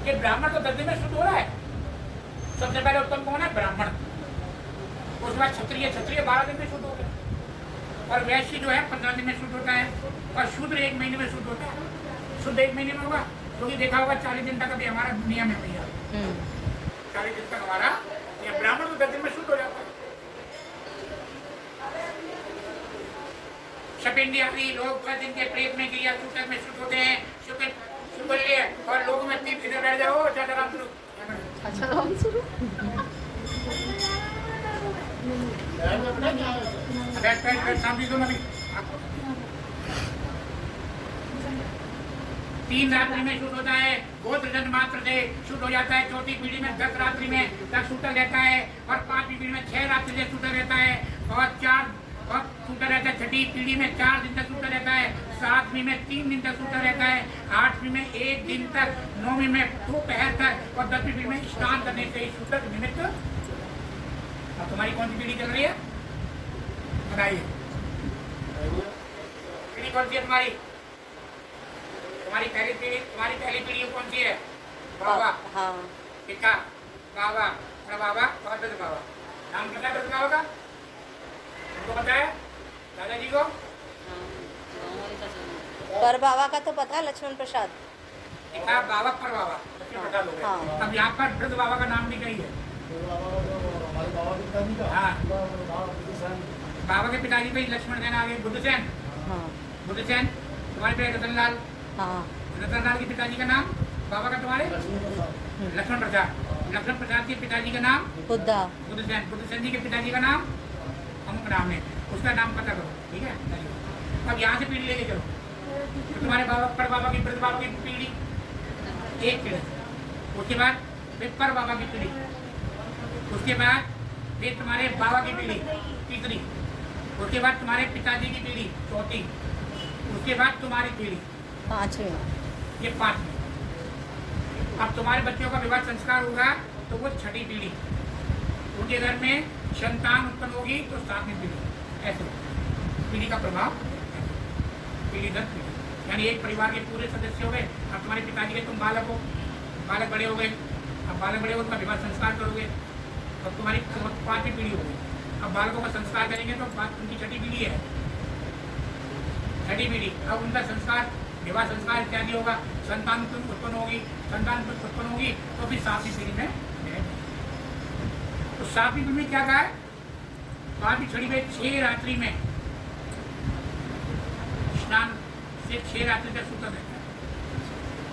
कि ब्राह्मण तो 10 दिन में शुद्ध हो रहा है। सबसे पहले उत्तम कौन है? ब्राह्मण। उसके बाद क्षत्रिय 12 दिन में शुद्ध होता है और वैश्य जो है 15 दिन में शुद्ध होता है और शूद्र 1 महीने में शुद्ध होता है। शुद्ध 1 महीने में होगा क्योंकि देखा होगा 40 दिन तक अभी हमारा नियम है भैया, 40 दिन तक हमारा ये ब्राह्मण तो 10 दिन में शुद्ध हो जाता है। शपिंडी आदि लोग 10 दिन के प्रेत में क्रिया सूतक में शुद्ध होते हैं। शुक्ल और लोगों में 3 दिन बैठ जाओ। अच्छा राम शुरू शांति दो नबी। 3 रात्रि में शुद्ध होता है। गोत्र जन्म मात्र से शुद्ध हो जाता है। चौथी पीढ़ी में 10 रात्रि में तक शुद्ध रहता है और 5वीं पीढ़ी में 6 रात्रि से शुद्ध रहता है और 4 और शुद्ध रहता है। 6ठी पीढ़ी में 4 दिन तक शुद्ध रहता है। 7वीं में 3 दिन तक शुद्ध रहता है। 8वीं में 1 दिन तक। 9वीं में दोपहर तक और 10वीं पीढ़ी में स्नान करने से ही शुद्ध निमित्त। अब तुम्हारी कौन सी पीढ़ी चल रही है बताइए? पीढ़ी कौन सी है तुम्हारी? तुम्हारी पहली पीढ़ी कौन सी है? बाबा, हाँ, पिता, बाबा, बाबा और वृद्ध बाबा। नाम पता है वृद्ध बाबा का? तुमको पता है? दादाजी को? पर बाबा का तो पता है, लक्ष्मण प्रसाद। पिता बाबा पर बाबा पता लोगे। हाँ। अब यहाँ पर वृद्ध बाबा का नाम भी कही है। हाँ, बाबा के पिताजी पे लक्ष्मण सेन आगे बुद्धसेन। हाँ, बुद्धसेन। तुम्हारे पे रतनलाल। हाँ, रतनलाल के पिताजी का नाम? बाबा का तुम्हारे? लक्ष्मण प्रसाद। लक्ष्मण प्रसाद के पिताजी का नाम? बुद्धा। बुद्धसेन। बुद्धसेन जी के पिताजी का नाम? अमुक नाम है, उसका नाम पता करो। ठीक है, अब यहाँ से पीढ़ी लेके चलो। तो तुम्हारे बाबा पर बाबा की वृद्ध बाबा की पीढ़ी 1 पीढ़ी। उसके बाद फिर पर बाबा की पीढ़ी। उसके बाद फिर तुम्हारे बाबा की पीढ़ी 3री। उसके बाद तुम्हारे पिताजी की पीढ़ी 4थी। उसके बाद तुम्हारी पीढ़ी 5वीं। ये 5वीं। अब तुम्हारे बच्चों का विवाह संस्कार होगा तो वो 6ठी पीढ़ी। उनके घर में संतान उत्पन्न होगी तो 7वीं पीढ़ी। ऐसे पीढ़ी का प्रभाव, पीढ़ी दर पीढ़ी, यानी एक परिवार के पूरे सदस्य हो गए। अब तुम्हारे पिताजी के तुम बालक हो, बालक बड़े हो गए। अब बालक बड़े हो उनका विवाह संस्कार करोगे। अब तुम्हारी 5वीं पीढ़ी हो गई। अब बालकों का संस्कार करेंगे तो उनकी 6ठी पीढ़ी है। 6ठी पीढ़ी। अब उनका संस्कार, विवाह संस्कार इत्यादि होगा। संतान उत्पन्न होगी। संतान उत्पन्न होगी तो फिर 7वीं पीढ़ी में तो 7वीं पीढ़ी में क्या कहा है? 5वीं छड़ी में 6 रात्रि में स्नान से 6 रात्रि तक सूता रहता है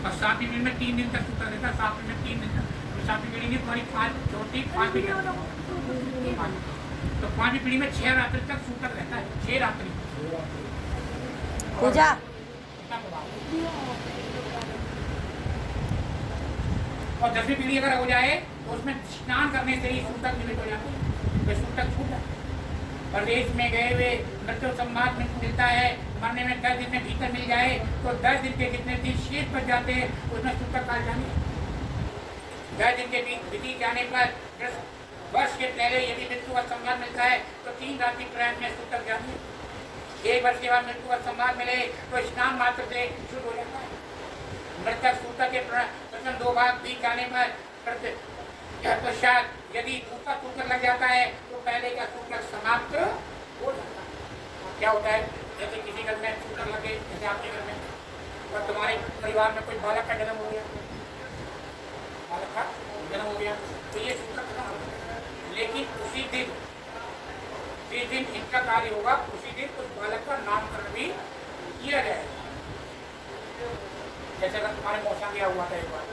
और 7वीं पीढ़ी में 3 दिन तक सूता रहता है। 7वीं में 3 दिन तक। तो 7वीं पीढ़ी की तुम्हारी 5, 4थी, 5वीं तो 5वीं पीढ़ी में 6 रात्रि तक सूता रहता है। 6 रात्रि पूजा। और 10वीं पीढ़ी अगर हो जाए तो उसमें स्नान करने से ही सूतक निमित्त हो जाता है। वे सूतक छूट जाता है। परदेश में गए हुए मृत्यु संवाद में मिलता है। मरने में 10 दिन में भीतर मिल जाए तो 10 दिन के कितने दिन शेष बच जाते हैं उसमें सूतक काल जाने। 10 दिन के बीत जाने पर 10 वर्ष के पहले यदि मृत्यु का संवाद मिलता है तो 3 रात्रि प्रयाण में सूतक जाने। 1 वर्ष के बाद मृत्यु का संवाद मिले तो स्नान मात्र से शुद्ध हो जाता है। मृतक सूतक के प्रथम 2 भाग बीत जाने पर पश्चात यदि दूसरा सूतक लग जाता है तो पहले का सूतक समाप्त हो जाता है। क्या होता है? जैसे किसी घर में सूतक लगे, जैसे आपके घर में और तुम्हारे परिवार में कोई बालक का जन्म हो गया, बालक का जन्म हो गया तो ये सूतक खत्म हो गया। लेकिन उसी दिन जिस दिन इनका कार्य होगा उसी दिन उस बालक का नामकरण भी किया जाएगा। जैसे अगर तुम्हारे मौसम गया हुआ था एक बार,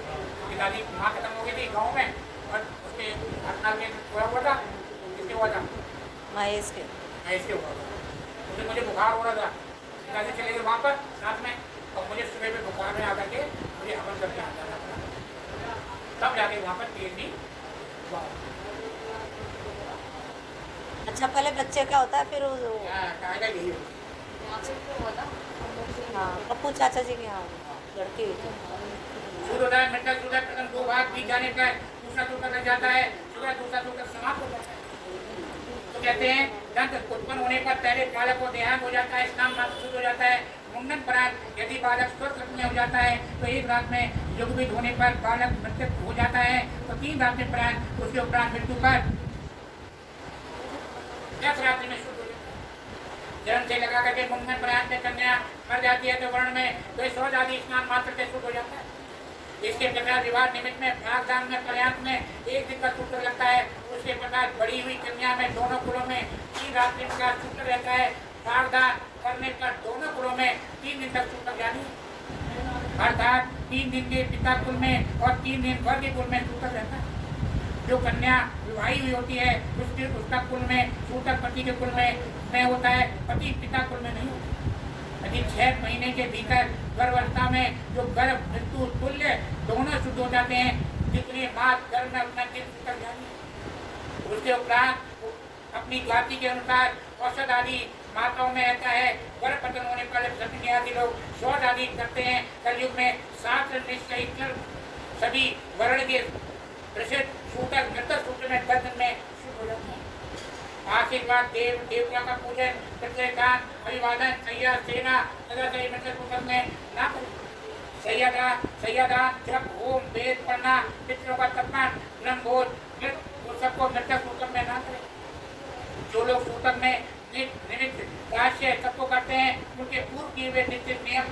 पिताजी माँ खत्म हो गई थी गाँव में और उसके घटना के हुआ था। किसके हुआ था? महेश के। महेश के हुआ था। उसे मुझे बुखार हो रहा था। पिताजी चले गए वहाँ पर साथ में और मुझे सुबह में बुखार में आकर के मुझे हवन करके आ जाना था। तब जाके वहाँ पर तेज हुआ। अच्छा, पहले बच्चे का होता है फिर कायदा यही होता हाँ, पप्पू चाचा जी के यहाँ लड़की। सूर्योदय मृतक सूर्य प्रथम 2 भाग बीत जाने पर दूसरा सूत्र लग जाता है, सुबह दूसरा सूत्र समाप्त हो जाता है। तो कहते हैं दंत उत्पन्न होने पर पहले बालक को देहांत हो जाता है, स्नान मात्र शुद्ध हो जाता है। मुंडन परांत यदि बालक स्वस्थ में हो जाता है तो एक रात में युगवित होने पर बालक मृतक हो जाता है, तो 3 रात में परांत उसके उपरांत मृत्यु पर 10 रात्रि में शुद्ध हो जाता है। जन्म से लगा करके मुंडन परांत में कन्या मर जाती है तो वर्ण में तो 100 आदि स्नान मात्र से शुद्ध हो जाता है। इसके प्रकार विवाह निमित्त में भागदान में पर्याप्त में 1 दिन का सूत्र लगता है। उसके प्रकार बड़ी हुई कन्या में दोनों कुलों में 3 रात्रि का सूत्र रहता है। भागदान करने पर दोनों कुलों में 3 दिन तक सूत्र जानी, अर्थात 3 दिन के पिता कुल में और 3 दिन वर के कुल में सूत्र रहता है। जो कन्या विवाही हुई होती है उसका कुल में सूत्र पति के कुल में होता है, पति पिता कुल में नहीं होता। यदि 6 महीने के भीतर गर्भावस्था में जो गर्भ मृत्यु तुल्य दोनों शुद्ध हो जाते हैं, जितने मास गर्भ में अपना दिन सूत्र जानी। उसके उपरांत अपनी जाति के अनुसार औषध आदि माताओं में रहता है। गर्भ पतन होने पर सभी आदि लोग शौच आदि करते हैं। कलयुग में शास्त्र निश्चय सभी वर्ण के प्रसिद्ध सूत्र मृतक सूत्र में 10 दिन में शुद्ध हो जाते हैं। आशीर्वाद देव देवता का पूजन प्रत्येकान अभिवादन सैया सेना सदा सही मृतक सूत्र में ना करें। सैयदा जब होम वेद पढ़ना पितरों का तर्पण ब्रह्मभोज मृत सबको मृतक सूत्र में ना करें। जो लोग सूत्र में निमित्त राष्ट्र सबको करते हैं उनके पूर्व किए हुए नित्य नियम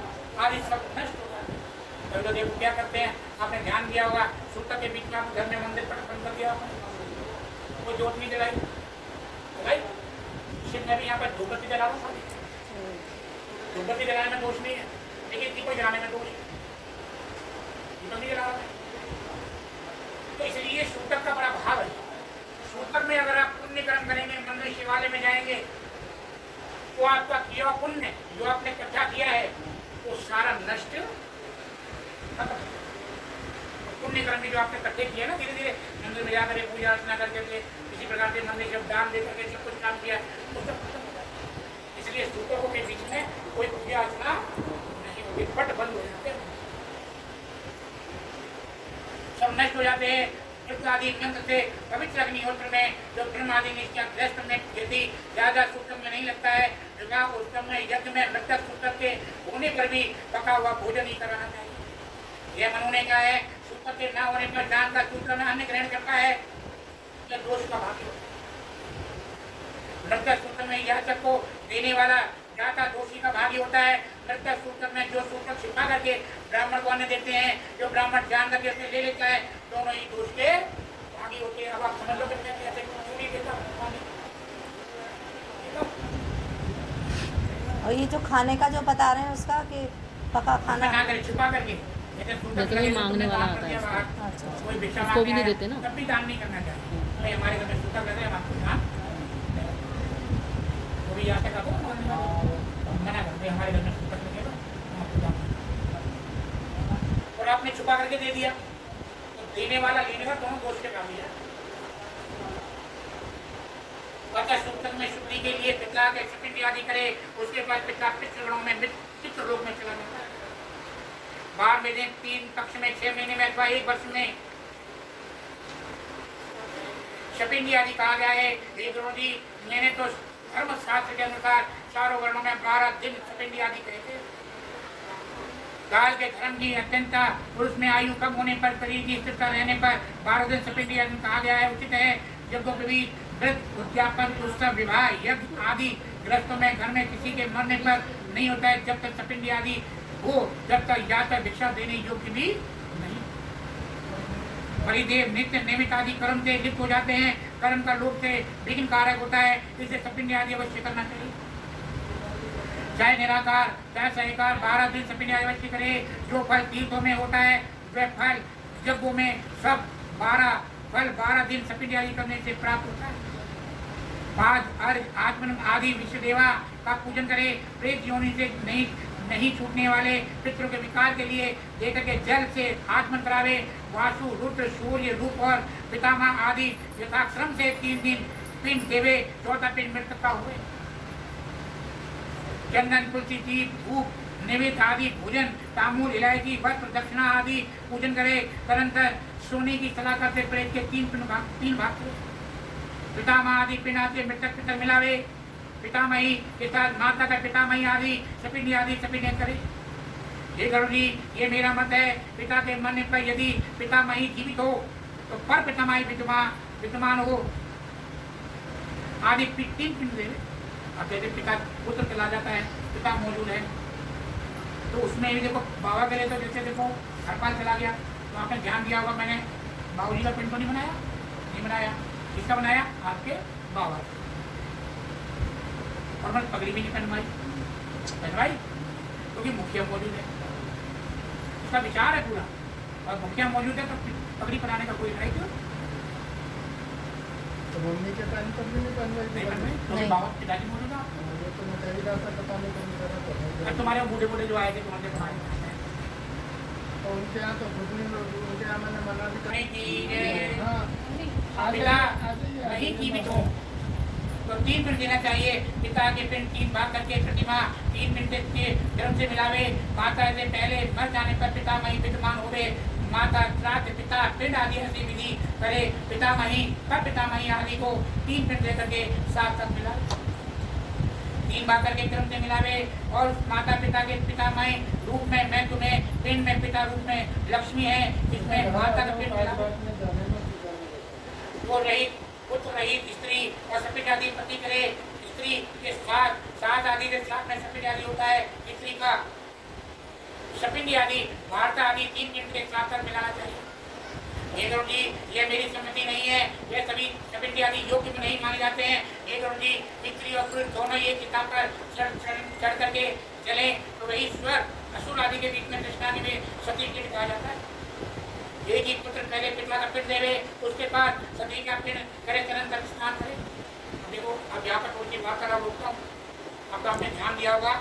आदि सब नष्ट हो जाते हैं। तो देखो क्या करते हैं, आपने ध्यान दिया होगा सूत्र के बीच में आप घर में मंदिर पर कर दिया होगा, कोई जोत नहीं जलाई शिव में भी यहाँ पर धूपबत्ती जला रहा हूँ। धूपबत्ती जलाने में दोष नहीं है, लेकिन दीपक जलाने में दोष है। दीपक नहीं जला रहा है तो इसलिए सूत्र का बड़ा भाव है। सूत्र में अगर आप पुण्य कर्म करेंगे, मंदिर शिवालय में जाएंगे तो आपका किया पुण्य जो आपने इकट्ठा किया है वो सारा नष्ट पुण्य कर्म जो आपने इकट्ठे किए ना, धीरे धीरे मंदिर में जाकर पूजा अर्चना करके किसी प्रकार से मंदिर जब दान देकर के सब कुछ काम किया तो सब खत्म हो जाता। इसलिए सूत्रों के बीच में कोई पूजा अर्चना नहीं होगी, पट बंद हो जाते हैं, सब नष्ट हो जाते हैं। आदि मंत्र से पवित्र अग्निहोत्र में जो ब्रह्म आदि निष्ठा ग्रस्त में यदि ज्यादा सूत्र में नहीं लगता है, विवाह उत्सव में यज्ञ में मृतक सूत्र के होने पर भी पका हुआ भोजन ही कराना चाहिए। यह मनु ने कहा है सूत्र के न होने पर दान का सूत्र में अन्न ग्रहण करता है यह दोष का भागी होता है। मृतक सूत्र में यह सबको देने वाला ज्यादा दोषी का भागी होता है। मृतक सूत्र में जो सूत्र छिपा करके ब्राह्मण को अन्न देते हैं, जो ब्राह्मण जान करके उसमें ले लेता है, दोनों ही दोष के भागी होते हैं। अब आप समझ लो कि कैसे चूड़ी देता और ये जो खाने का जो बता रहे हैं उसका कि पका खाना ना करे छुपा करके जैसे मांगने वाला आता है अच्छा कोई भिक्षा उसको भी नहीं मांगने देते ना। आया, तब भी दान नहीं करना चाहिए। भाई हमारे घर में सूत्र करते हैं, हम आपको दान वो भी यहाँ तक आपको मना करते हैं, हमारे घर में सूत्र करके तो हम आपको दान और आपने छुपा करके दे दिया तो देने वाला लेने का दोनों दोष के काबिल है। अतः सूत्र में शुद्धि के लिए पिता के पिंड आदि करे, उसके बाद पिता पितृगणों में पितृ लोक में चला जाता है। 12वें दिन 3 पक्ष में 6 महीने में अथवा 1 वर्ष में शपिंडी आदि कहा गया है। हे गुरु जी, मैंने तो धर्म शास्त्र के अनुसार चारों वर्णों में 12 दिन शपिंडी आदि कहे थे। काल के धर्म की अत्यंता पुरुष में आयु कम होने पर, शरीर की स्थिरता रहने पर 12 दिन शपिंडी आदि कहा गया है। उचित है यज्ञों के बीच व्रत उद्यापन उत्सव विवाह यज्ञ आदि ग्रस्तों में घर में किसी के मरने पर नहीं होता है जब तक शपिंडी आदि हो, जब तक या तो भिक्षा देने योग्य भी नहीं। परिदेव नित्य नियमित आदि कर्म से लिप्त हो जाते हैं। कर्म का लोभ से विघ्न कारक होता है, इसे शपिंडी आदि अवश्य करना चाहिए। चाहे निराकार चाहे सहिकार 12 दिन शपिंडी आदि अवश्य करे। जो फल तीर्थों में होता है वह फल यज्ञों में सब 12 दिन शपिंडी आदि करने से प्राप्त होता है। बाद अर्घ आत्मन आदि विश्व देवा का पूजन करे। प्रेत योनि से नहीं छूटने वाले पितरों के विकार के लिए लेकर के जल से आत्मन करावे। वासु रुद्र सूर्य रूप और पितामह आदि यथाक्रम से 3 दिन पिंड देवे, चौथा पिंड मृतक का हुए। चंदन तुलसी दीप धूप निवेद आदि भोजन तामूल इलायची वस्त्र दक्षिणा आदि पूजन करे। तदंतर सोने की सलाखा से प्रेत के तीन भाग करे। पितामह आदि पिंड से मृतक पितर मिलावे, पितामही के साथ माता का पितामही आदि सपिंड आदि सपिंड करे। हे गुरु जी, ये मेरा मत है। पिता के मरने पर यदि पितामही जीवित हो तो पर पितामही विद्यमान हो आदि तीन पिंड दे। अब जैसे पिता पुत्र चला जाता है, पिता मौजूद है, तो उसमें भी देखो बाबा करे तो जैसे देखो हरपाल चला गया तो आपने ध्यान दिया होगा, मैंने बाबूजी का पिंड तो नहीं बनाया, नहीं बनाया। किसका बनाया? आपके बाबा। और मैं पगड़ी भी नहीं पहनवाई क्योंकि मुखिया मौजूद है, उसका विचार है पूरा, और मुखिया मौजूद है तो पगड़ी पहनाने का कोई राइट तो मम्मी के टाइम पर भी नहीं बनवाई क्योंकि बाबा पिताजी मौजूद है आपको। ये तो मैं कई रात तक पता नहीं कौन तुम्हारे बूढ़े जो आए थे तुम्हारे तुम्हारे तो उनके यहाँ तो खुद नहीं लोग, उनके यहाँ मैंने मना भी नहीं की हाँ पिता नहीं जीवित हो तो 3 पिंड देना चाहिए। पिता के पिंड 3 भाग करके प्रतिमा 3 पिंड के धर्म से मिलावे। माता से पहले मर जाने पर पितामही विद्यमान होवे। माता श्राद्ध पिता पिंड आदि ऐसी विधि करे। पितामही का पितामही आदि को 3 पिंड दे करके साथ मिलावे, 3 भाग करके क्रम से मिलावे। और माता पिता के पितामही रूप में मैं तुम्हें, पिंड में पिता रूप में लक्ष्मी है, इसमें माता का पिंड मिलावे। वो रहित पुत्र रहित स्त्री और सपिंड आदि पति करे। स्त्री के साथ आदि के साथ में सपिंड आदि होता है। स्त्री का सपिंड आदि वार्ता आदि 3 पिंड के साथ मिलाना चाहिए। ये गुरु जी, ये मेरी सम्मति नहीं है, ये सभी सपिंड आदि योग्य नहीं माने जाते हैं। ये गुरु जी, स्त्री और पुरुष दोनों ये किताब पर चढ़ करके चले तो वही स्वर असुर आदि के बीच में कृष्णादि में सती पिंड कहा जाता है। एक ही पुत्र पहले पिता का पिंड देवे, उसके बाद सती का पिंड करे, चरण तक स्नान करे। देखो अब यहाँ पर थोड़ी बात करा रोकता हूँ। अब आपने ध्यान दिया होगा,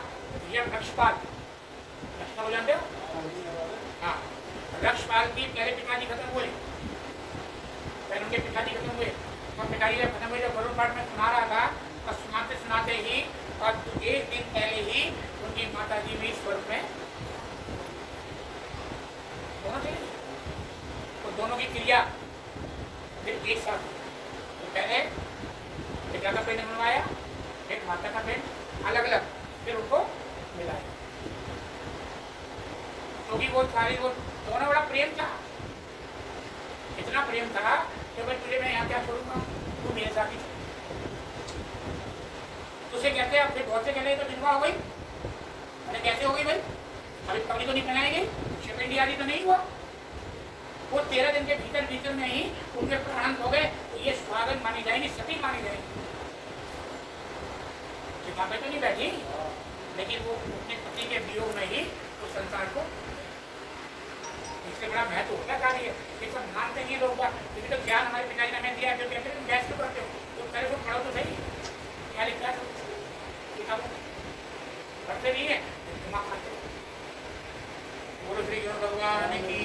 ये रक्षपाल हो जानते हो? हाँ, रक्षपाल की पहले पिताजी खत्म हुए, पहले उनके पिताजी खत्म हुए और पिताजी जब खत्म हुए, जब गरुड़ पाठ में सुना रहा था और सुनाते ही और 1 दिन पहले ही उनकी माता जी भी स्वर्ग में होना चाहिए। तो दोनों की क्रिया फिर एक साथ, तो पहले पिता का पिंड बनवाया, फिर माता का पिंड अलग अलग, फिर उनको मिलाया। क्योंकि वो सारी वो दोनों बड़ा प्रेम था, इतना प्रेम था कि भाई तुझे मैं यहाँ क्या छोड़ूंगा, तू मेरे साथ ही चल। तुझे कहते हैं फिर बहुत से कहते तो विधवा हो गई। अरे कैसे हो गई भाई? अभी पगड़ी तो नहीं पहनाई गई, शिपिंडी आदि तो नहीं हुआ। वो 13 दिन के भीतर में ही उनके प्राण हो गए, तो ये स्वागत मानी जाएगी, सती मानी जाएगी। पे तो नहीं बैठी, लेकिन वो अपने पति के वियोग में ही उस संसार को, इससे बड़ा महत्व होता कार्य है। ये सब मानते नहीं लोग, क्योंकि तो ज्ञान हमारे पिताजी ने हमें दिया। जो कहते हैं गैस क्यों करते हो, तो पहले को पढ़ो तो सही, क्या लिखा है किताबों में, पढ़ते नहीं है दिमाग खाते। बोलो श्री गुरु भगवान की।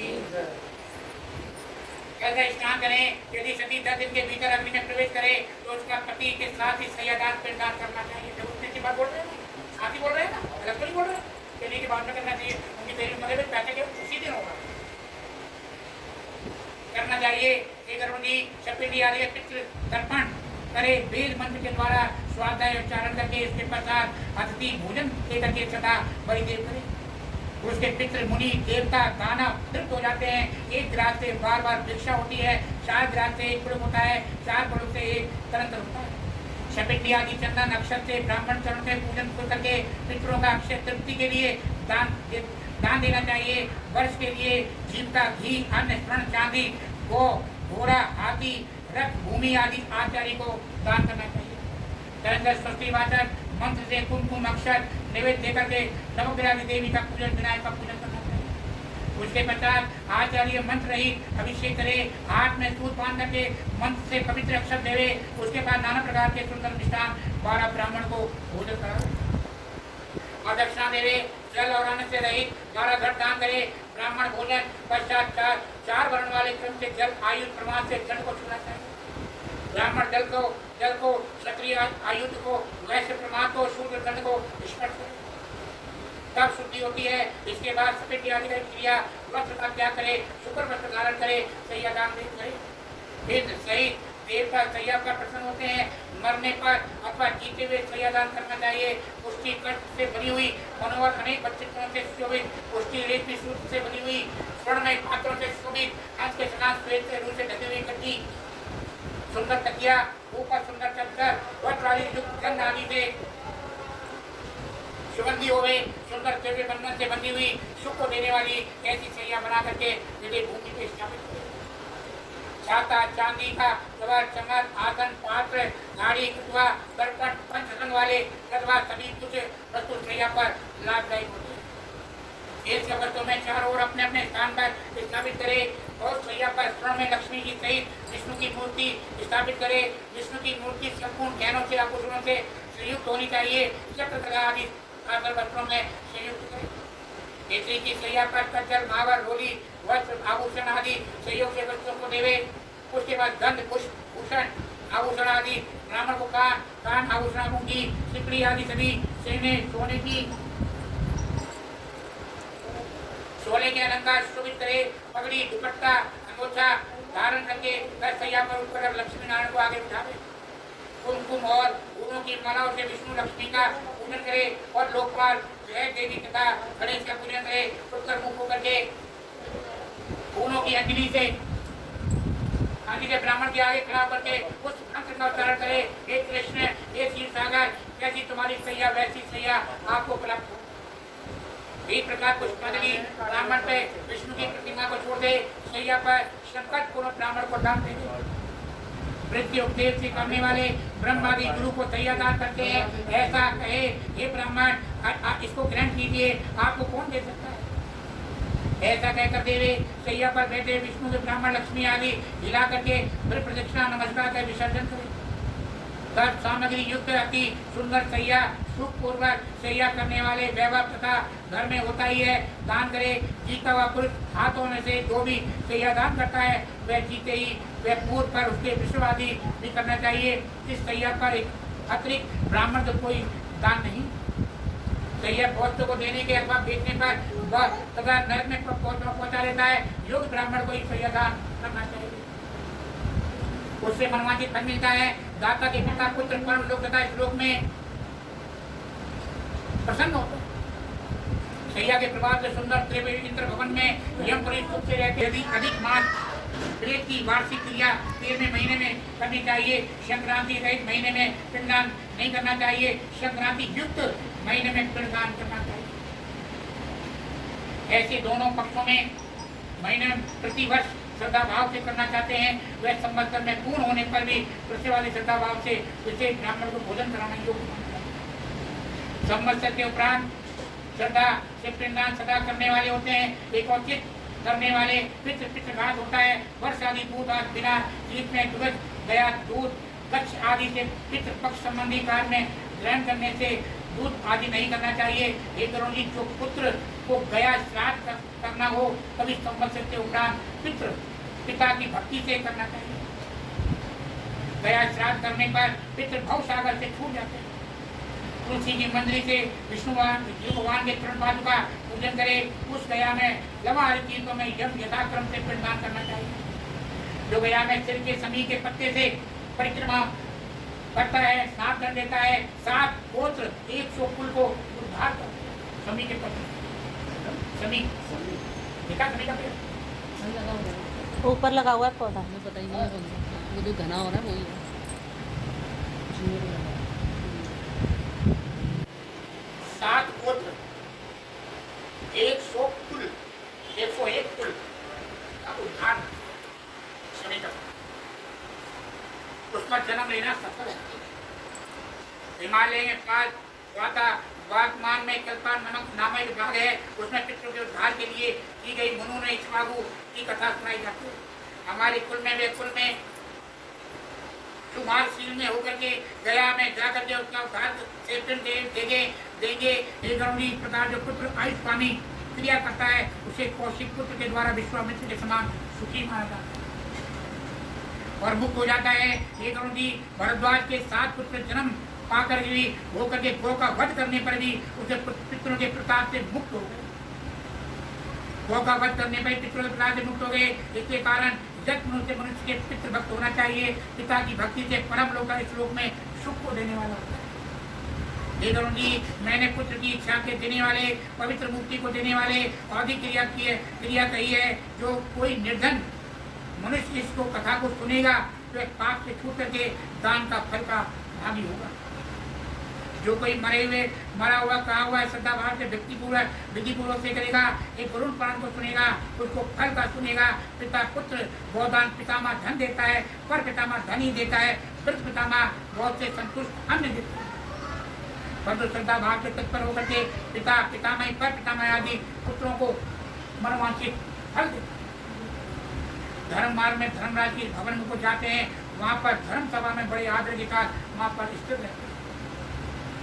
कैसे स्नान करें? यदि सती 10 दिन के भीतर अग्नि में प्रवेश करे तो उसका पति के साथ ही सयादान पिंडदान करना चाहिए। जब उसने की बात बोल रहे हैं, साथ ही बोल रहे हैं ना, अलग तो नहीं बोल रहे हैं। कहने की बात में करना चाहिए, उनकी देरी मरे में पैसे के उसी दिन होगा, करना चाहिए। एक जी सपिंडी आदि पितृ तर्पण करे, वेद मंत्र के द्वारा स्वाध्याय उच्चारण करके इसके पश्चात अतिथि भोजन लेकर के सदा बलिदेव करे। उसके पितृ मुनि देवता दानव तृप्त हो जाते हैं। एक ग्रास से बार बार भिक्षा होती है, 4 ग्रास से 1 पुरुष होता है, 4 पुरुष से 1 तरंतर होता है। शपिंडी आदि चंदन अक्षर से ब्राह्मण चरण में पूजन करके पितरों का अक्षय तृप्ति के लिए दान देना चाहिए। वर्ष के लिए जीविका घी अन्न स्वर्ण चांदी गो घोड़ा हाथी रथ भूमि आदि आचार्य को दान करना चाहिए। तरंगर स्वस्ति वाचक मंत्र से कुमकुम अक्षर निवेद्य देकर के नवग्रह देवी का पूजन, विनायक का पूजन करना चाहिए। उसके पश्चात आचार्य मंत्र रहित अभिषेक करे, हाथ में सूत बांध करके मंत्र से पवित्र अक्षर देवे। उसके बाद नाना प्रकार के सुंदर मिष्ठान 12 ब्राह्मण को भोजन करावे और दक्षिणा देवे। जल और अन्न से रहित 12 घट दान करे। ब्राह्मण भोजन पश्चात 4 वर्ण वाले क्रम से जल आयु प्रमाण से जल को छूना चाहिए। ब्राह्मण जल को क्षत्रिय आयुध को, वैश्य प्रमाण को, शूद्र दंड को स्पर्श करे। तब शुद्धि होती है। इसके बाद सफेद आदि का क्रिया वस्त्र का त्याग करे, शुक्र वस्त्र धारण करे, सैया दान करे। फिर सही देवता सैया पर प्रसन्न होते हैं। मरने पर अथवा जीते हुए सैया दान करना चाहिए। पुष्टि कष्ट से बनी हुई मनोहर अनेक बच्चों से शोभित, पुष्टि रेशमी सूत्र से बनी हुई स्वर्णमय पात्रों से शोभित, हंस के समान श्वेत से रूप से ढकी हुई कच्ची सुंदर तकिया, ऊपर सुंदर चद्दर, वस्त्र वाली युक्त गंध आदि से सुगंधी होवे, सुंदर दिव्य बंधन से बंधी हुई सुख को देने वाली ऐसी सैया बना करके यदि भूमि पे स्थापित करें। छाता चांदी का कवर चमर आसन पात्र गाड़ी कुतवा करकट पंच रंग वाले कदवा सभी कुछ वस्तु सैया पर लाभदायक होते हैं। इस वस्तु में चारों ओर अपने अपने स्थान पर स्थापित करे और सैया पर स्वर्ण में लक्ष्मी जी सहित विष्णु की मूर्ति स्थापित करे। विष्णु की मूर्ति संपूर्ण ज्ञानों से आभूषणों से संयुक्त होनी चाहिए। चक्र आदि आकर वस्त्रों में संयुक्त करे। केसरी की सैया पर कच्चर मावर रोली वस्त्र आभूषण आदि सहयोग से वस्त्रों को देवे। उसके बाद गंध पुष्प भूषण आभूषण आदि ब्राह्मण को कान आभूषण मुंगी सिकड़ी आदि सभी सेने सोने की सोने के अलंकार शोभित करे। पगड़ी दुपट्टा अंगोछा धारण करके सैया पर उठकर लक्ष्मी नारायण को आगे उठावे। कुमकुम और फूलों की मालाओं से विष्णु लक्ष्मी का पूजन करे और लोकपाल जय देवी तथा गणेश का पूजन करे। उत्तर मुख होकर के फूलों की अंजलि से ब्राह्मण के आगे खड़ा करके उस मंत्र का उच्चारण करे। हे कृष्ण हे क्षीर सागर, जैसी तुम्हारी सैया वैसी सैया आपको प्राप्त हो। इस प्रकार पुष्पांजलि ब्राह्मण पे विष्णु की प्रतिमा को छोड़ दे, सैया पर संकट पूर्ण ब्राह्मण को दान दे। वृत्ति उपदेश से करने वाले ब्रह्मादि गुरु को सैया दान करते हैं। ऐसा कहे हे ब्राह्मण इसको ग्रहण कीजिए, आपको कौन दे सकता है। ऐसा कहकर देवे सैया पर बैठे विष्णु के ब्राह्मण लक्ष्मी आदि हिला करके प्रदक्षिणा नमस्कार कर विसर्जन करें। तब सामग्री युक्त अति सुंदर सैया सुख पूर्वक सैया करने वाले वैभव तथा घर में होता ही है दान करे। जीता हुआ पुरुष हाथों में से जो भी सैया दान करता है वह जीते ही वह पूर्व पर उसके विश्वादी भी करना चाहिए। इस सैया पर एक अतिरिक्त ब्राह्मण को कोई दान नहीं। सैया वस्तु को देने के अथवा बेचने पर वह तथा नरक में पहुंचा देता है। योग्य ब्राह्मण को ही सैया दान करना चाहिए। उससे मनवांछित फल मिलता है। दाता के पिता पुत्र परम लोक तथा इस लोक में प्रसन्न होता है। सैया के प्रभाव से सुंदर त्रिवे इंद्र भवन में यमपुरी सुख से रहते। यदि अधिक मास प्रेत की वार्षिक क्रिया 13वें महीने में करनी चाहिए। संक्रांति रहित महीने में पिंडदान नहीं करना चाहिए। संक्रांति युक्त महीने में पिंडदान करना चाहिए। ऐसे दोनों पक्षों में महीने में प्रतिवर्ष श्रद्धा भाव से करना चाहते हैं वह संवत्सर में पूर्ण होने पर भी कृष्ण वाली श्रद्धा भाव से विशेष ब्राह्मण को भोजन कराना योग्य मानता है। संवत्सर के उपरांत श्रद्धा से पिंडदान सदा करने वाले होते हैं। एक औचित करने वाले पितृघात होता है। वर्ष आदि दूध आदि बिना जीत में दुग्ध गया दूध कच्छ आदि से पितृपक्ष संबंधी कार्य में ग्रहण करने से दूध आदि नहीं करना चाहिए। एक करोड़ी जो पुत्र को गया श्राद्ध करना हो तभी संवत्सर के उपरांत पिता की भक्ति से करना चाहिए। गया श्राद्ध करने पर पितृ भव सागर से छूट जाते हैं। तुलसी की मंदिर से विष्णु भगवान के चरण पादुका पूजन करे। उस गया में लवाहारी तीर्थों में यम यथाक्रम से पिंडदान करना चाहिए। जो गया में सिर के समी के पत्ते से परिक्रमा करता है, स्नान कर देता है, 7 गोत्र 100 कुल को उद्धार करते हैं। समी के पत्ते समी देखा समी का पेड़ ऊपर लगा हुआ है पौधा। हमें पता ही नहीं है कौन सा, वो जो घना हो रहा है वही है। 7 गोत्र 100 कुल 101 कुल का उद्धार समी का उसका जन्म लेना सफल है। हिमालय में पाल वाता वागमान में कल्पान नामक एक भाग है। उसमें पितरों के उद्धार के लिए की गई मनु ने इक्ष्वाकु की कथा सुनाई जाती है। हमारे कुल में वे कुल में सुमारशील में होकर के गया में जाकर के उसका उद्धार से पिंड देंगे। एक प्रकार जो पुत्र आयुष पानी क्रिया करता है उसे कौशिक पुत्र के द्वारा विश्वामित्र के समान सुखी माना जाता है और मुक्त हो जाता है। एक भरद्वाज के 7 पुत्र जन्म पाकर भी होकर के गौ का वध करने पर भी उसे पितरों के प्रताप से मुक्त हो गए। गौ का वध करने पर पितरों के प्रताप से मुक्त हो गए। इसके कारण जब मनुष्य के पितृ भक्त होना चाहिए। पिता की भक्ति से परम लोक इस श्लोक में सुख को देने वाला होता है। जी मैंने पुत्र की इच्छा के देने वाले, पवित्र मुक्ति को देने वाले और क्रिया कही है। जो कोई निर्धन मनुष्य इसको कथा को सुनेगा तो एक पाप से छूट करके दान का फल का भागी होगा। जो कोई मरा हुआ कहा हुआ है श्रद्धा भाव से विधि पूर्वक से करेगा, एक वरुण पुराण को सुनेगा, उसको फल का सुनेगा। पिता पुत्र गोदान पितामह धन देता है, पर पितामह धन ही देता है, वृद्ध पितामह बहुत से संतुष्ट अन्न देता है। परंतु श्रद्धा भाव से तत्पर होकर के पिता पितामह पर पितामह आदि पुत्रों को मनोवांछित फल देते। धर्म मार्ग में धर्मराज के भवन को जाते हैं, वहां पर धर्म सभा में बड़े आदर के साथ वहां पर स्थित रहते हैं।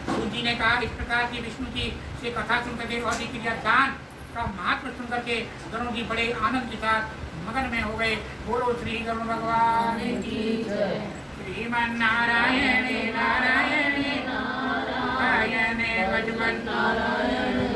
सूत जी ने कहा इस प्रकार की विष्णु जी से कथा सुनकर के और क्रिया दान का महत्व सुनकर के गरुड़ जी बड़े आनंद के साथ मगन में हो गए। बोलो श्री गरुड़ भगवान की जय। श्रीमन नारायण नारायण नारायण भगवान नारायण